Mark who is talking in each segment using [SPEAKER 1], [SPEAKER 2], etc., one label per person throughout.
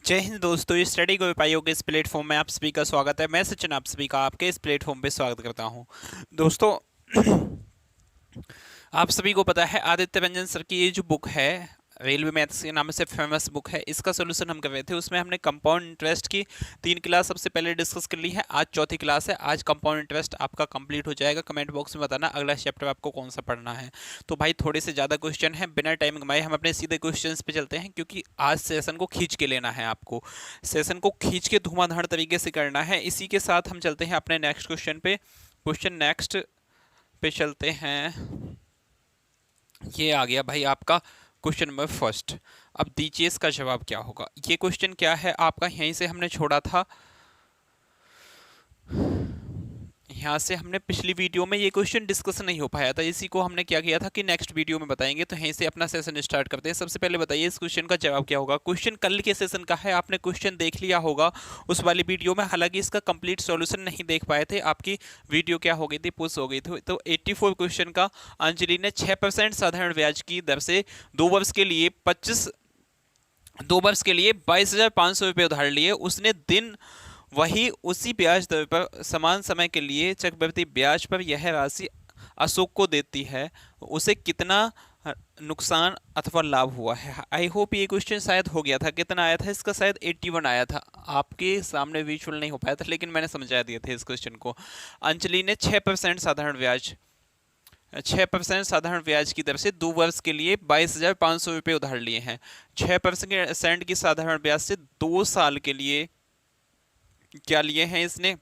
[SPEAKER 1] जय हिंद दोस्तों, इस स्टडी को पाइयों के इस प्लेटफॉर्म में आप सभी का स्वागत है। मैं सचिन आप सभी का आपके इस प्लेटफॉर्म पे स्वागत करता हूं। दोस्तों, आप सभी को पता है आदित्य रंजन सर की ये जो बुक है रेलवे मैथ्स के नाम से फेमस बुक है, इसका सोल्यूशन हम कर रहे थे। उसमें हमने कंपाउंड इंटरेस्ट की 3 क्लास सबसे पहले डिस्कस कर ली है। आज चौथी क्लास है। आज कंपाउंड इंटरेस्ट आपका कंप्लीट हो जाएगा। कमेंट बॉक्स में बताना अगला चैप्टर आपको कौन सा पढ़ना है। तो भाई थोड़े से ज़्यादा क्वेश्चन हैं, बिना टाइम गंवाए हम अपने सीधे क्वेश्चन पे चलते हैं, क्योंकि आज सेशन को खींच के लेना है। आपको सेशन को खींच के धुआंधार तरीके से करना है। इसी के साथ हम चलते हैं अपने नेक्स्ट क्वेश्चन पे। क्वेश्चन नेक्स्ट पे चलते हैं। ये आ गया भाई आपका क्वेश्चन नंबर फर्स्ट। अब दीजिए इसका जवाब क्या होगा। ये क्वेश्चन क्या है आपका, यहीं से हमने छोड़ा था। यहाँ से हमने पिछली वीडियो में ये क्वेश्चन डिस्कस नहीं हो पाया था, इसी को हमने क्या किया था कि नेक्स्ट वीडियो में बताएंगे। तो यहीं से अपना सेशन स्टार्ट करते हैं। सबसे पहले बताइए इस क्वेश्चन का जवाब क्या होगा। क्वेश्चन कल के सेशन का है, आपने क्वेश्चन देख लिया होगा उस वाली वीडियो में। हालांकि इसका कंप्लीट सॉल्यूशन नहीं देख पाए थे, आपकी वीडियो क्या हो गई थी, पुश हो गई थी। तो 84 क्वेश्चन का अंजलि ने 6% साधारण ब्याज की दर से 2 वर्ष के लिए 22,500 रुपये उधार लिए। उसने दिन वही उसी ब्याज दर पर समान समय के लिए चक्रवृद्धि ब्याज पर यह राशि अशोक को देती है। उसे कितना नुकसान अथवा लाभ हुआ है। आई होप ये क्वेश्चन शायद हो गया था। कितना आया था इसका, शायद 81 आया था। आपके सामने विजुअल नहीं हो पाया था, लेकिन मैंने समझा दिया था इस क्वेश्चन को। अंजलि ने 6% साधारण ब्याज की दर से 2 वर्ष के लिए 22,500 रुपये उधार लिए हैं। 6% की साधारण ब्याज से 2 साल के लिए क्या लिए हैं इसने,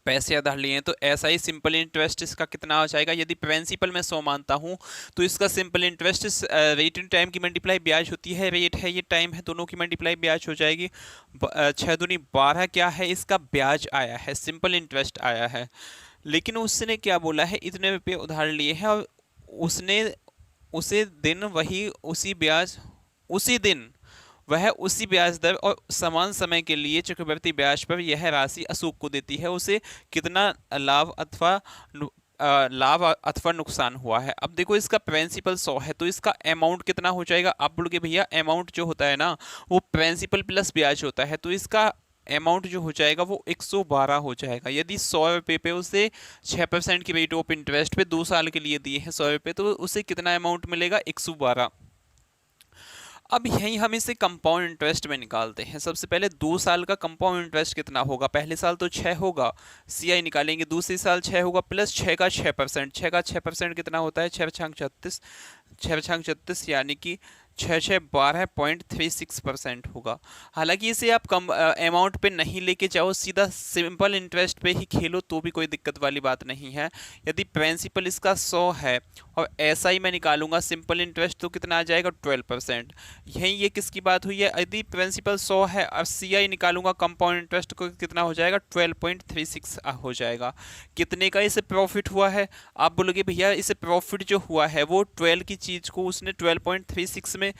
[SPEAKER 1] पैसे उधार लिए हैं। तो ऐसा ही सिंपल इंटरेस्ट इसका कितना हो जाएगा। यदि प्रिंसिपल में 100 मानता हूं तो इसका simple interest rate in time की मल्टीप्लाई ब्याज होती है। रेट है, ये टाइम है, दोनों की मल्टीप्लाई ब्याज हो जाएगी। 6 दूनी 12 क्या है इसका ब्याज आया है, सिंपल इंटरेस्ट आया है। लेकिन उसने क्या बोला है, इतने रुपये उधार लिए हैं और उसने उसी दिन वह उसी ब्याज दर और समान समय के लिए चक्रवर्ती ब्याज पर यह राशि अशोक को देती है। उसे कितना लाभ अथवा नुकसान हुआ है। अब देखो इसका प्रिंसिपल 100 है, तो इसका अमाउंट कितना हो जाएगा। आप बोलोगे भैया अमाउंट जो होता है ना वो प्रिंसिपल प्लस ब्याज होता है, तो इसका अमाउंट जो हो जाएगा वो 112 हो जाएगा। यदि 100 रुपये पे उसे 6% की रेट ऑफ इंटरेस्ट पे 2 साल के लिए दिए हैं 100 रुपये, तो उसे कितना अमाउंट मिलेगा, 112। अब यही हम इसे कंपाउंड इंटरेस्ट में निकालते हैं। सबसे पहले 2 साल का कंपाउंड इंटरेस्ट कितना होगा। पहले साल तो 6 होगा, सीआई निकालेंगे। दूसरे साल 6 होगा प्लस 6 का 6%। 6 का 6% कितना होता है, 6×36 यानी कि 6×6 12.36% होगा। हालांकि इसे आप कम अमाउंट पे नहीं लेके जाओ, सीधा सिंपल इंटरेस्ट पे ही खेलो तो भी कोई दिक्कत वाली बात नहीं है। यदि प्रिंसिपल इसका 100 है और ऐसा ही मैं निकालूंगा सिंपल इंटरेस्ट, तो कितना आ जाएगा 12%। यही ये किसकी बात हुई है, यदि प्रिंसिपल 100 है और सीआई निकालूंगा कंपाउंड इंटरेस्ट को, कितना हो जाएगा 12.36 हो जाएगा। कितने का इसे प्रॉफिट हुआ है। आप बोलोगे भैया इसे प्रॉफिट जो हुआ है वो 12 की चीज को उसने 12.36 में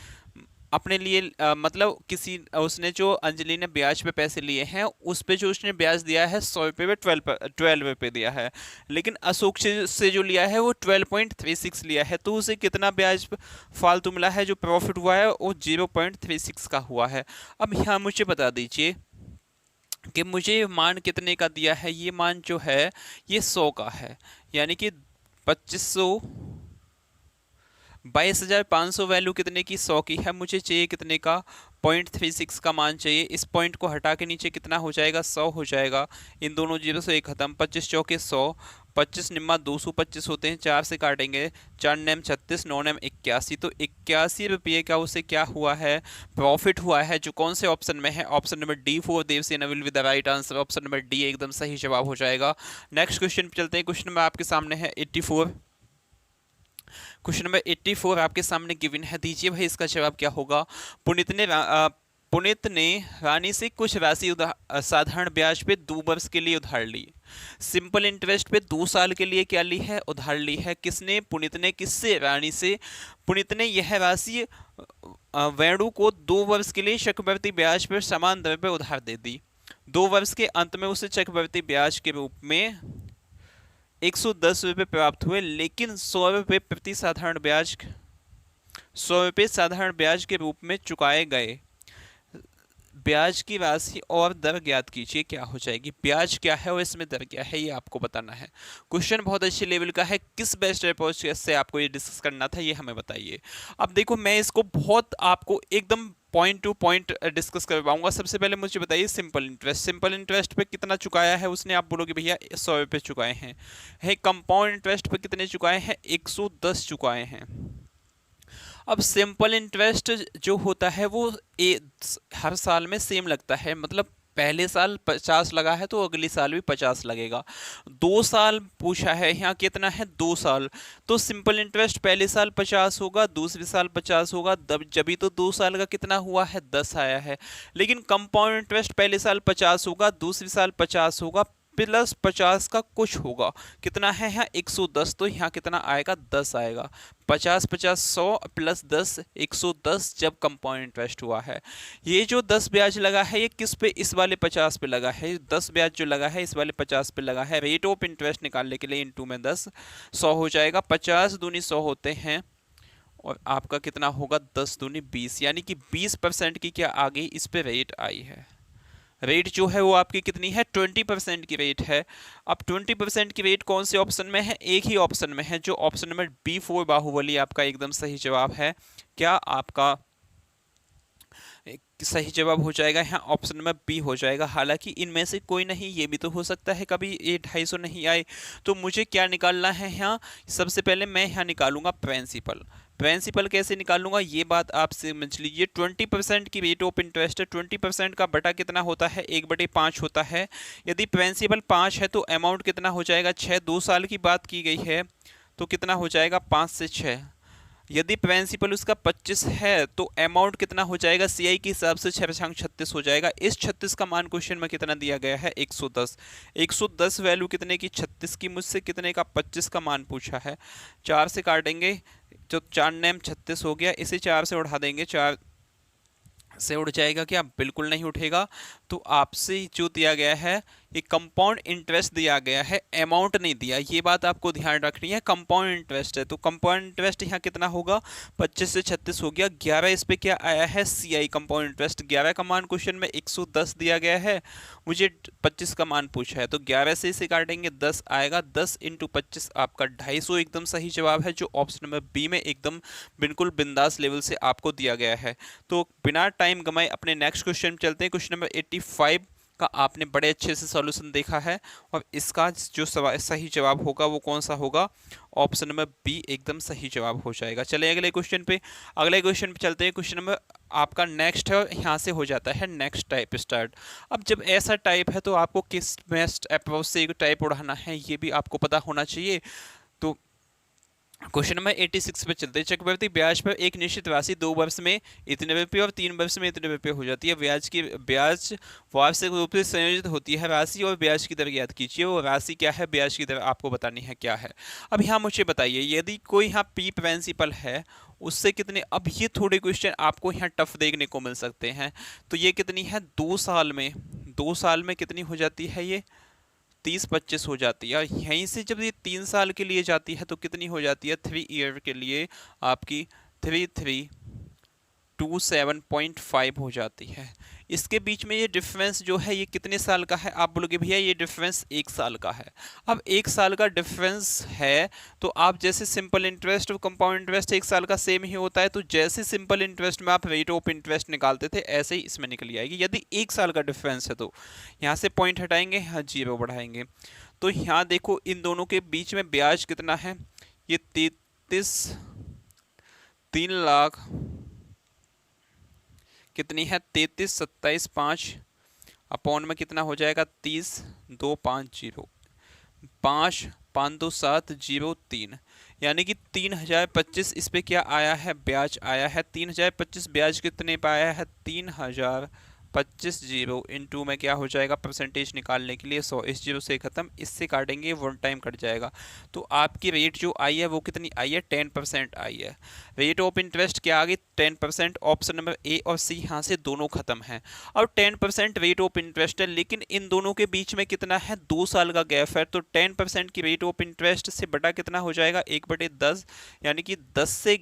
[SPEAKER 1] अपने लिए मतलब किसी उसने जो अंजलि ने ब्याज पे पैसे लिए हैं उस पे जो उसने ब्याज दिया है 100 रुपये पे 12 रुपये दिया है। लेकिन अशोक से जो लिया है वो 12.36 लिया है, तो उसे कितना ब्याज फालतू मिला है। जो प्रॉफिट हुआ है वो 0.36 का हुआ है। अब यहाँ मुझे बता दीजिए कि मुझे मान कितने का दिया है। ये मान जो है ये 100 का है, यानी कि 22,500 वैल्यू कितने की, 100 की है। मुझे चाहिए कितने का, 0.36 का मान चाहिए। इस पॉइंट को हटा के नीचे कितना हो जाएगा, 100 हो जाएगा। इन दोनों जीरो से एक खत्म, 25 चौके 100, 25 निम्मा 225 होते हैं, 4 से काटेंगे, 4 नेम 36, 9 नेम 81। तो 81 रुपये का उसे क्या हुआ है, प्रॉफिट हुआ है। जो कौन से ऑप्शन में है, option number D 4 Devasena will be the right answer. Option number D एकदम सही जवाब हो जाएगा। नेक्स्ट क्वेश्चन पे चलते हैं। क्वेश्चन नंबर आपके सामने है 84। क्वेश्चन नंबर 84 आपके सामने गिवन है। दीजिए भाई इसका जवाब क्या होगा। पुनित ने रानी से कुछ राशि साधारण ब्याज पे 2 वर्ष के लिए उधार ली। सिंपल इंटरेस्ट पे 2 साल के लिए क्या ली है, उधार ली है। किसने, पुनित ने। किससे, रानी से। पुनित ने यह राशि वेणु को 2 वर्ष के लिए चक्रवर्ती ब्याज पर समान दर पर उधार दे दी। 2 वर्ष के अंत में उसे चक्रवर्ती ब्याज के रूप में 110 रुपये प्राप्त हुए, लेकिन 100 रुपये प्रति साधारण ब्याज 100 रुपये साधारण ब्याज के रूप में चुकाए गए। ब्याज की राशि और दर ज्ञात कीजिए, क्या हो जाएगी। ब्याज क्या है और इसमें दर क्या है, ये आपको बताना है। क्वेश्चन बहुत अच्छे लेवल का है, किस बेस्ट अप्रोच से आपको ये डिस्कस करना था ये हमें बताइए। अब देखो मैं इसको बहुत आपको एकदम पॉइंट टू पॉइंट डिस्कस कर पाऊंगा। सबसे पहले मुझे बताइए सिंपल इंटरेस्ट, सिंपल इंटरेस्ट पे कितना चुकाया है उसने, आप बोलोगे भैया 100 रुपये चुकाए हैं। है कंपाउंड इंटरेस्ट पे कितने चुकाए हैं, 110 चुकाए हैं। अब सिंपल इंटरेस्ट जो होता है वो हर साल में सेम लगता है, मतलब पहले साल 50 लगा है तो अगले साल भी 50 लगेगा। 2 साल पूछा है यहाँ, कितना है 2 साल, तो सिंपल इंटरेस्ट पहले साल 50 होगा, दूसरे साल 50 होगा, जब तो 2 साल का कितना हुआ है 10 आया है। लेकिन कंपाउंड इंटरेस्ट पहले साल 50 होगा, दूसरे साल 50 होगा, प्लस 50 का कुछ होगा, कितना है यहाँ 110, तो यहाँ कितना आएगा 10 आएगा। 50 50 100 प्लस 10 110 जब कंपाउंड इंटरेस्ट हुआ है। ये जो 10 ब्याज लगा है ये किस पे, इस वाले 50 पे लगा है। 10 ब्याज जो लगा है इस वाले 50 पे लगा है। रेट ऑफ इंटरेस्ट निकालने के लिए इनटू में 10 100 हो जाएगा। 50 दूनी 100 होते हैं और आपका कितना होगा 10 दूनी 20, यानी कि 20% की क्या आ गई इस पे रेट आई है। रेट जो है वो आपकी कितनी है 20% की रेट है। अब 20% की रेट कौन से ऑप्शन में है, एक ही ऑप्शन में है जो ऑप्शन नंबर B4 बाहुबली आपका एकदम सही जवाब है। क्या आपका सही जवाब हो जाएगा यहाँ ऑप्शन नंबर बी हो जाएगा। हालांकि इनमें से कोई नहीं, ये भी तो हो सकता है कभी ये 250 नहीं आए। तो मुझे क्या निकालना है यहाँ, सबसे पहले मैं यहाँ निकालूंगा प्रिंसिपल। प्रिंसिपल कैसे निकालूंगा ये बात आप समझ लीजिए। 20% की रेट ऑफ इंटरेस्ट है, 20% का बटा कितना होता है 1/5 होता है। यदि प्रिंसिपल 5 है तो अमाउंट कितना हो जाएगा 6, 2 साल की बात की गई है तो कितना हो जाएगा 5 से 6। यदि प्रिंसिपल उसका 25 है तो अमाउंट कितना हो जाएगा सीआई के हिसाब से 6×36 हो जाएगा। इस 36 का मान क्वेश्चन में कितना दिया गया है 110। 110 वैल्यू कितने की 36 की, मुझसे कितने का 25 का मान पूछा है। 4 से काटेंगे तो 4 नेम 36 हो गया, इसे 4 से उड़ा देंगे, 4 से उड़ जाएगा क्या, बिल्कुल नहीं उठेगा। तो आपसे जो दिया गया है ये कंपाउंड इंटरेस्ट दिया गया है, अमाउंट नहीं दिया, ये बात आपको ध्यान रखनी है। कंपाउंड इंटरेस्ट है तो कंपाउंड इंटरेस्ट यहाँ कितना होगा 25 से 36 हो गया। 11 इस पे क्या आया है सीआई कंपाउंड इंटरेस्ट, 11 का मान क्वेश्चन में 110 दिया गया है, मुझे 25 का मान पूछा है तो 11 से इसे काटेंगे 10 आएगा। 10 × 25 आपका 250 एकदम सही जवाब है, जो ऑप्शन नंबर बी में एकदम बिल्कुल बिंदास लेवल से आपको दिया गया है। तो बिना टाइम गमाए अपने नेक्स्ट क्वेश्चन चलते हैं। क्वेश्चन नंबर 85 का आपने बड़े अच्छे से सॉल्यूशन देखा है और इसका जो सही जवाब होगा वो कौन सा होगा, ऑप्शन नंबर बी एकदम सही जवाब हो जाएगा। चलिए अगले क्वेश्चन पे, अगले क्वेश्चन पे चलते हैं। क्वेश्चन नंबर आपका नेक्स्ट है और यहाँ से हो जाता है नेक्स्ट टाइप स्टार्ट। अब जब ऐसा टाइप है तो आपको किस बेस्ट अप्रोच से एक टाइप उड़ाना है ये भी आपको पता होना चाहिए। तो क्वेश्चन नंबर 86 पे चलते हैं। चक्रवृद्धि ब्याज पर एक निश्चित राशि 2 वर्ष में इतने रुपये और 3 वर्ष में इतने रुपये हो जाती है। ब्याज वार्षिक रूप से संयोजित होती है। राशि और ब्याज की दर याद कीजिए, वो राशि क्या है, ब्याज की दर आपको बतानी है क्या है। अब यहाँ मुझे बताइए यदि कोई यहाँ पी प्रिंसिपल है उससे कितने, अब ये थोड़े क्वेश्चन आपको यहाँ टफ देखने को मिल सकते हैं। तो ये कितनी है 2 साल में, 2 साल में कितनी हो जाती है ये 30-25 हो जाती है। और यहीं से जब ये 3 साल के लिए जाती है तो कितनी हो जाती है 3 ईयर के लिए आपकी 3327.5 हो जाती है। इसके बीच में ये डिफरेंस जो है ये कितने साल का है, आप बोलोगे भैया ये डिफरेंस 1 साल का है। अब 1 साल का डिफरेंस है तो आप जैसे सिंपल इंटरेस्ट और कंपाउंड इंटरेस्ट 1 साल का सेम ही होता है, तो जैसे सिंपल इंटरेस्ट में आप रेट ऑफ इंटरेस्ट निकालते थे ऐसे ही इसमें निकल आएगी। यदि 1 साल का डिफरेंस है तो यहाँ से पॉइंट हटाएंगे, यहाँ 0 बढ़ाएंगे। तो यहाँ देखो इन दोनों के बीच में ब्याज कितना है, ये 3 लाख कितनी है 33,27,5 अपॉन में कितना हो जाएगा 30,250 5,527,03, यानी कि 3025 इस पे क्या आया है ब्याज आया है। 3025 ब्याज कितने पे आया है 3025 जीरो इंटू में क्या हो जाएगा परसेंटेज निकालने के लिए 100, इस जीरो से खत्म, इससे काटेंगे 1 टाइम कट जाएगा। तो आपकी रेट जो आई है वो कितनी आई है 10% आई है। रेट ऑफ इंटरेस्ट क्या आ गई 10%, ऑप्शन नंबर ए और सी यहाँ से दोनों खत्म हैं। अब 10% रेट ऑफ इंटरेस्ट है लेकिन इन दोनों के बीच में कितना है 2 साल का गैप है, तो 10% की रेट ऑफ इंटरेस्ट से बटा कितना हो जाएगा 1/10, यानी कि 10 से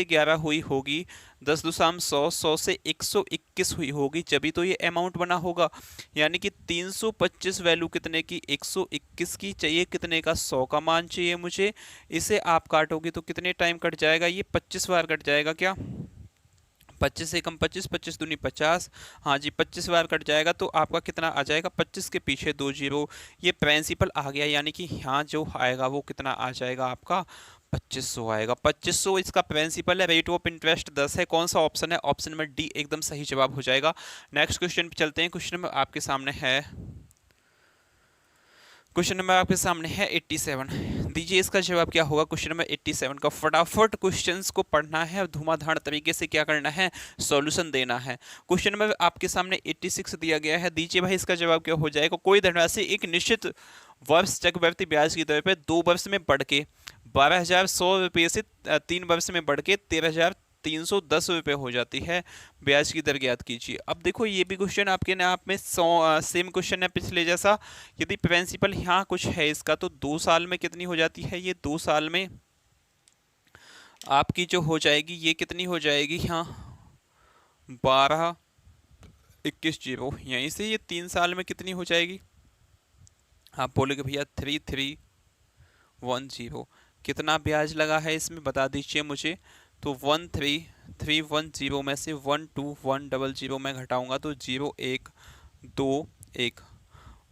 [SPEAKER 1] 11 हुई होगी 10 दूसरा 100, 100 से 121 हुई होगी, जब तो ये अमाउंट बना होगा। यानी कि 325 वैल्यू कितने की, 121 की चाहिए, कितने का, 100 का मान चाहिए मुझे। इसे आप काटोगे तो कितने टाइम कट जाएगा, ये 25 बार कट जाएगा क्या, 25 से कम 25, 25 दूनी 50, हाँ जी 25 बार कट जाएगा। तो आपका कितना आ जाएगा, 25 के पीछे 2 जीरो, ये प्रिंसिपल आ गया। यानी कि यहाँ जो आएगा वो कितना आ जाएगा आपका, 2500 आएगा। 2500 इसका प्रिंसिपल है। रेट ऑफ इंटरेस्ट 10 है। कौन सा ऑप्शन है, ऑप्शन नंबर डी एकदम सही जवाब हो जाएगा। नेक्स्ट क्वेश्चन पे चलते हैं। क्वेश्चन नंबर आपके सामने है, क्वेश्चन नंबर आपके सामने है 87। दीजिए इसका जवाब क्या होगा। क्वेश्चन नंबर 87 का फटाफट क्वेश्चंस को पढ़ना है और धुआंधार तरीके से क्या करना है, सॉल्यूशन देना है। क्वेश्चन नंबर आपके सामने 86 दिया गया है। दीजिए भाई इसका जवाब क्या हो जाएगा। कोई धनराशि एक निश्चित वर्ष चक्रवृद्धि ब्याज की दर पर 2 वर्ष में बढ़ के 12,100 रुपये से 3 वर्ष में बढ़ के 13,310 रुपये हो जाती है। ब्याज की दर ज्ञात कीजिए। अब देखो ये भी क्वेश्चन आपके ना आप में सेम क्वेश्चन है पिछले जैसा। यदि प्रिंसिपल यहाँ कुछ है इसका, तो 2 साल में कितनी हो जाती है, ये 2 साल में आपकी जो हो जाएगी, ये कितनी हो जाएगी, यहाँ 12 21 जीरो, यहीं से ये 3 साल में कितनी हो जाएगी। आप बोलोगे भैया 3310, कितना ब्याज लगा है इसमें बता दीजिए मुझे। तो 13310 में से 12100 मैं घटाऊंगा तो 0121,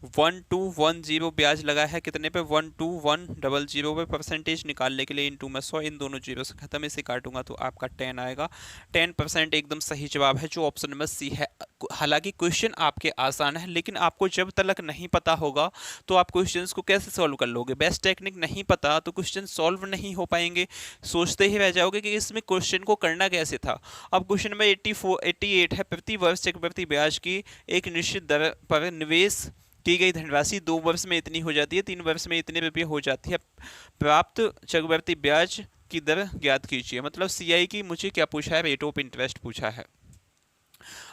[SPEAKER 1] 1210 ब्याज लगा है कितने पे, 12100 पे। परसेंटेज निकालने के लिए इनटू में 100, इन दोनों जीरो से खत्म, इसे काटूंगा तो आपका 10 आएगा। 10% एकदम सही जवाब है, जो ऑप्शन नंबर सी है। हालांकि क्वेश्चन आपके आसान है, लेकिन आपको जब तक नहीं पता होगा तो आप क्वेश्चंस को कैसे सॉल्व कर लोगे। बेस्ट टेक्निक नहीं पता तो क्वेश्चन सॉल्व नहीं हो पाएंगे, सोचते ही रह जाओगे कि इसमें क्वेश्चन को करना कैसे था। अब क्वेश्चन नंबर 88 है। प्रति वर्ष चक्रवृद्धि ब्याज की एक निश्चित दर पर निवेश की गई धनराशि 2 वर्ष में इतनी हो जाती है, 3 वर्ष में इतने रुपये हो जाती है। प्राप्त चक्रवृद्धि ब्याज की दर ज्ञात कीजिए। मतलब सीआई की मुझे क्या पूछा है, रेट ऑफ इंटरेस्ट पूछा है।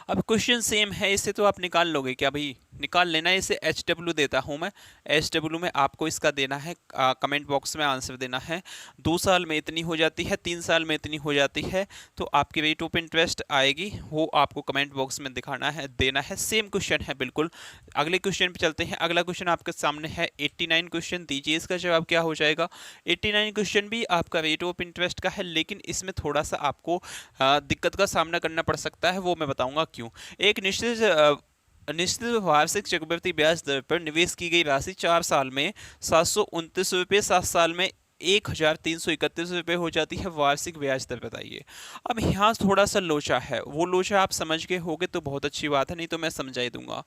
[SPEAKER 1] अब क्वेश्चन सेम है, इससे तो आप निकाल लोगे क्या भाई, निकाल लेना है। इसे HW देता हूं मैं, HW में आपको इसका देना है, कमेंट बॉक्स में आंसर देना है। 2 साल में इतनी हो जाती है, 3 साल में इतनी हो जाती है, तो आपकी रेट ऑफ इंटरेस्ट आएगी, वो आपको कमेंट बॉक्स में दिखाना है, देना है। सेम क्वेश्चन है बिल्कुल। अगले क्वेश्चन पे चलते हैं। अगला क्वेश्चन आपके सामने है 89 क्वेश्चन। दीजिए इसका जवाब क्या हो जाएगा। 89 क्वेश्चन भी आपका रेट ऑफ इंटरेस्ट का है, लेकिन इसमें थोड़ा सा आपको दिक्कत का सामना करना पड़ सकता है, वो मैं बताऊंगा क्यों। एक निश्चित वार्षिक चक्रवृद्धि ब्याज दर पर निवेश की गई राशि 4 साल में 729 रुपये, 7 साल में 1331 रुपये हो जाती है। वार्षिक ब्याज दर बताइए। अब यहाँ थोड़ा सा लोचा है, वो लोचा आप समझ गए होगे तो बहुत अच्छी बात है, नहीं तो मैं समझा ही दूंगा।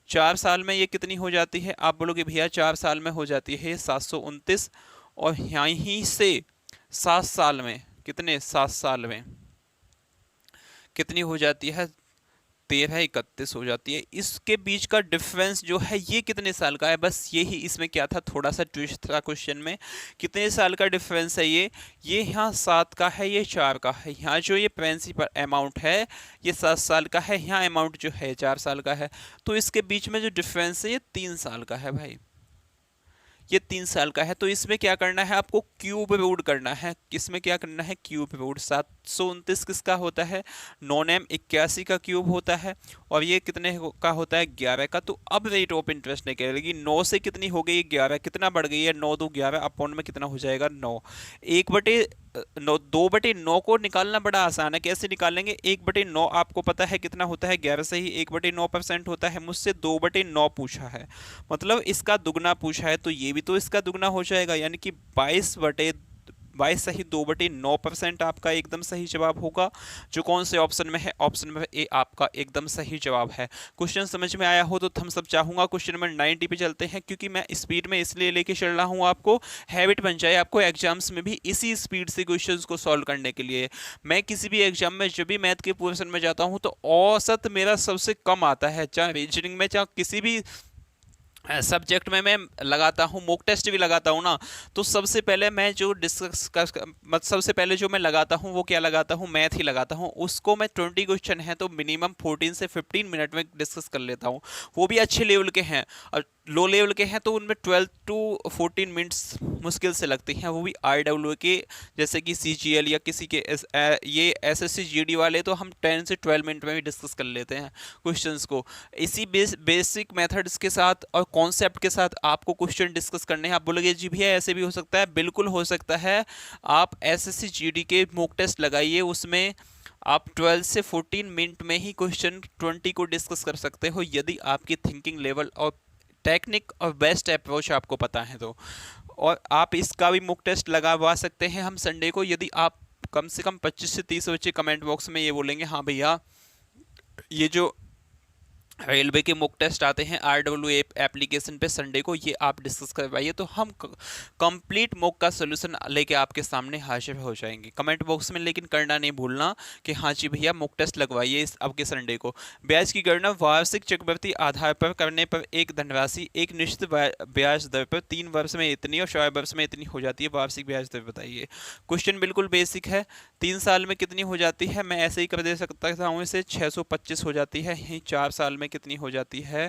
[SPEAKER 1] 4 साल में ये कितनी हो जाती है, आप बोलोगे भैया 4 साल में हो जाती है 729, और यहीं से 7 साल में कितने, 7 साल में कितनी हो जाती है, 1331 हो जाती है। इसके बीच का डिफरेंस जो है ये कितने साल का है, बस यही इसमें क्या था, थोड़ा सा ट्विस्ट था क्वेश्चन में। कितने साल का डिफरेंस है ये यहाँ 7 का है, ये 4 का है। यहाँ जो ये प्रिंसिपल अमाउंट है ये 7 साल का है, यहाँ अमाउंट जो है 4 साल का है। तो इसके बीच में जो डिफरेंस है ये 3 साल का है भाई, ये 3 साल का है। तो इसमें क्या करना है आपको, क्यूब रूट करना है। किसमें क्या करना है, क्यूब रूट। 729 किसका होता है, 9m81 का क्यूब होता है, और ये कितने का होता है, 11 का। तो अब रेट ऑफ इंटरेस्ट निकलेगी। 9 से कितनी हो गई, 11, कितना बढ़ गई है, 9 2 11, अपॉन में कितना हो जाएगा, 9। 2/9 को निकालना बड़ा आसान है। कैसे निकालेंगे, 1/9 आपको पता है कितना होता है, 11 से ही 1/9% होता है। मुझसे 2/9 पूछा है, मतलब इसका दुगना पूछा है, तो ये भी तो इसका दुगना हो जाएगा, यानी कि 22 सही 2/9% आपका एकदम सही जवाब होगा, जो कौन से ऑप्शन में है, ऑप्शन नंबर ए आपका एकदम सही जवाब है। क्वेश्चन समझ में आया हो तो थम्स अप चाहूंगा। क्वेश्चन नंबर 90 पे चलते हैं, क्योंकि मैं स्पीड में इसलिए लेके चल रहा हूं, आपको हैबिट बन जाए, आपको एग्जाम्स में भी इसी स्पीड से क्वेश्चंस को सॉल्व करने के लिए। मैं किसी भी एग्जाम में जब भी मैथ के पोर्शन में जाता हूँ तो औसत मेरा सबसे कम आता है, चाहे रीजनिंग में चाहे किसी भी सब्जेक्ट में मैं लगाता हूँ, मॉक टेस्ट भी लगाता हूँ ना, तो सबसे पहले मैं जो सबसे पहले जो मैं लगाता हूँ वो क्या लगाता हूँ, मैथ ही लगाता हूँ। उसको मैं 20 क्वेश्चन है तो मिनिमम 14 से 15 मिनट में डिस्कस कर लेता हूँ, वो भी अच्छे लेवल के हैं। और लो लेवल के हैं तो उनमें 12 टू 14 मिनट्स मुश्किल से लगती हैं, वो भी RWA के, जैसे कि CGL या किसी के ये SSC GD वाले तो हम 10 से 12 मिनट में भी डिस्कस कर लेते हैं क्वेश्चंस को। इसी बेसिक मेथड्स के साथ और कॉन्सेप्ट के साथ आपको क्वेश्चन डिस्कस करने हैं। आप बोलोगे जी भैया ऐसे भी हो सकता है, बिल्कुल हो सकता है। आप SSC GD के मॉक टेस्ट लगाइए, उसमें आप 12 से 14 मिनट में ही क्वेश्चन 20 को डिस्कस कर सकते हो, यदि आपकी थिंकिंग लेवल और टेक्निक और बेस्ट अप्रोच आपको पता है तो। और आप इसका भी मॉक टेस्ट लगवा सकते हैं हम संडे को, यदि आप कम से कम 25 से 30 बच्चे कमेंट बॉक्स में ये बोलेंगे हाँ भैया ये जो रेलवे के मॉक टेस्ट आते हैं RWA एप्लीकेशन पे संडे को, ये आप डिस्कस करवाइए, तो हम कंप्लीट मॉक का सोल्यूशन लेके आपके सामने हाजिर हो जाएंगे कमेंट बॉक्स में। लेकिन करना नहीं भूलना कि हाँ जी भैया मॉक टेस्ट लगवाइए इस अब के संडे को। ब्याज की गणना वार्षिक चक्रवृद्धि आधार पर करने पर एक धनराशि एक निश्चित ब्याज दर पर 3 वर्ष में इतनी और 4 वर्ष में इतनी हो जाती है, वार्षिक ब्याज दर बताइए। क्वेश्चन बिल्कुल बेसिक है। 3 साल में कितनी हो जाती है, मैं ऐसे ही कर दे सकता हूँ इसे, 625 हो जाती है। यही 4 साल में कितनी हो जाती है,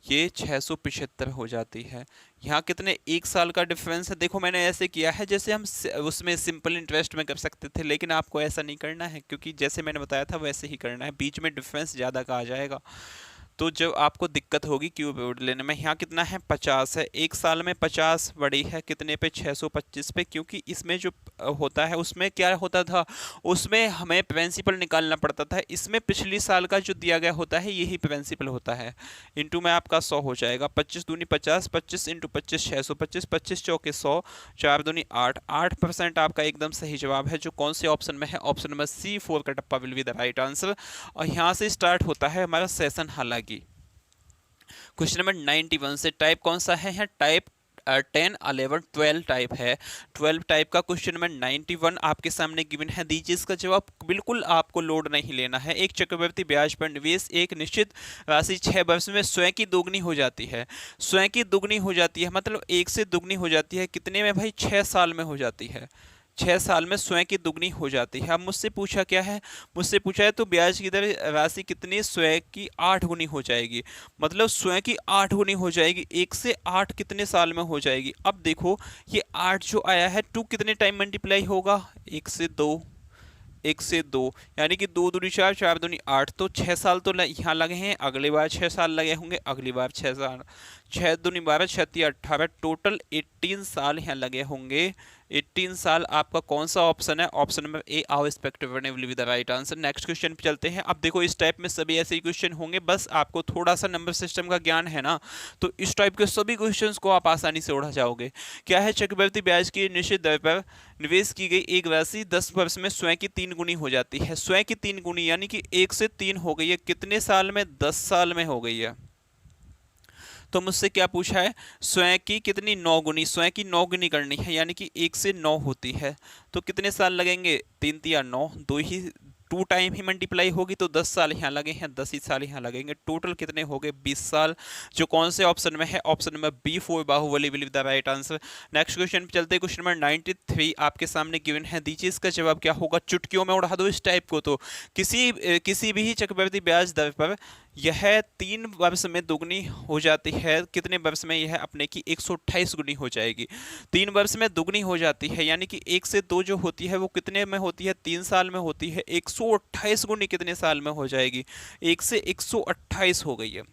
[SPEAKER 1] ये 675 हो जाती है। यहाँ कितने 1 साल का डिफरेंस है। देखो मैंने ऐसे किया है जैसे हम उसमें सिंपल इंटरेस्ट में कर सकते थे, लेकिन आपको ऐसा नहीं करना है, क्योंकि जैसे मैंने बताया था वैसे ही करना है, बीच में डिफरेंस ज़्यादा का आ जाएगा तो जब आपको दिक्कत होगी क्यूब रूट लेने में। यहाँ कितना है 50 है, 1 साल में 50 बड़ी है कितने पे 625 पे, क्योंकि इसमें जो होता है उसमें क्या होता था, उसमें हमें प्रिंसिपल निकालना पड़ता था, इसमें पिछली साल का जो दिया गया होता है यही प्रिंसिपल होता है। इंटू में आपका 100 हो जाएगा, 25 दूनी 50, 25 इंटू 25 625, 25 चौके 100, 4 दूनी 8, 8% आपका एकदम सही जवाब है, जो कौन से ऑप्शन में है, ऑप्शन नंबर C4 का टप्पा will be the right answer. और यहाँ से स्टार्ट होता है हमारा सेशन। हालांकि क्वेश्चन नंबर 91 से टाइप कौन सा है, यहाँ टाइप 10, 11, 12 टाइप है। 12 टाइप का क्वेश्चन नंबर 91 आपके सामने गिवन है, दीजिए इसका जवाब। बिल्कुल आपको लोड नहीं लेना है। एक चक्रवर्ती ब्याज पर निवेश एक निश्चित राशि 6 वर्ष में स्वयं की दोगुनी हो जाती है। स्वयं की दोगुनी हो जाती है मतलब 1 से दुगनी हो जाती है, कितने में भाई 6 साल में हो जाती है। 6 साल में स्वयं की दुगनी हो जाती है। अब मुझसे पूछा क्या है, मुझसे पूछा है तो ब्याज की दर राशि कितनी, स्वयं की 8 गुनी हो जाएगी, मतलब स्वयं की 8 गुनी हो जाएगी। 1 से 8 कितने साल में हो जाएगी। अब देखो ये 8 जो आया है 2 कितने टाइम मल्टीप्लाई होगा, 1 से 2, 1 से 2 यानी कि 2 दूनी 4, 4 दूनी 8, तो 6 साल तो यहाँ लगे हैं, अगली बार 6 साल लगे होंगे, अगली बार 6 साल, 6 दूनी 12, 6 तिया 18, टोटल 18 साल यहाँ लगे होंगे। 18 साल आपका कौन सा ऑप्शन है, option number A our respective will be the right answer. Next question पे चलते हैं। अब देखो इस टाइप में सभी ऐसे ही क्वेश्चन होंगे, बस आपको थोड़ा सा नंबर सिस्टम का ज्ञान है ना, तो इस टाइप के सभी क्वेश्चंस को आप आसानी से उड़ा जाओगे। क्या है, चक्रवृद्धि ब्याज की निश्चित दर पर निवेश की गई एक राशि 10 वर्ष में स्वयं की 3 गुनी हो जाती है। स्वयं की 3 गुनी यानी कि 1 से 3 हो गई है, कितने साल में, 10 साल में हो गई है। तो मुझसे क्या पूछा है, स्वयं की कितनी 9 गुनी, स्वयं की 9 गुनी करनी है, यानी कि 1 से 9 होती है, तो कितने साल लगेंगे, 3 तिया 9, 2 ही 2 टाइम ही मल्टीप्लाई होगी, तो 10 साल यहाँ लगे हैं, 10 ही साल यहाँ लगेंगे, टोटल कितने हो गए 20 साल, जो कौन से ऑप्शन में है, option number B4 Baahubali will be the right answer. Next question पे चलते हैं। क्वेश्चन नंबर 93 आपके सामने गिवन है, दीजिए इसका जवाब क्या होगा। चुटकियों में उड़ा दो इस टाइप को, तो किसी भी चक्रवृद्धि ब्याज दर पर यह 3 वर्ष में दुगनी हो जाती है, कितने वर्ष में यह अपने की 128 गुनी हो जाएगी। 3 वर्ष में दुगनी हो जाती है, यानी कि 1 से 2 जो होती है वो कितने में होती है, 3 साल में होती है, 128 गुनी कितने साल में हो जाएगी, 1 से 128 हो गई है।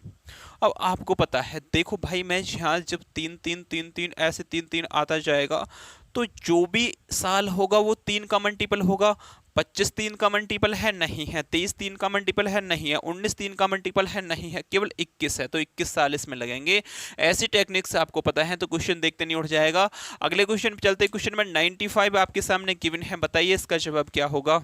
[SPEAKER 1] अब आपको पता है, देखो भाई मैं यहाँ जब 3 3 3 3 ऐसे 3 3 आता जाएगा, तो जो भी साल होगा वो 3 का मल्टीपल होगा। 25 3 का मल्टीपल है, नहीं है। 23 3 का मल्टीपल है, नहीं है। 19 3 का मल्टीपल है, नहीं है। केवल 21 है, तो 21 साल इसमें लगेंगे। ऐसी टेक्निक से आपको पता है तो क्वेश्चन देखते नहीं उठ जाएगा। अगले क्वेश्चन पे चलते हैं। क्वेश्चन नंबर 95 आपके सामने गिवन है, बताइए इसका जवाब क्या होगा।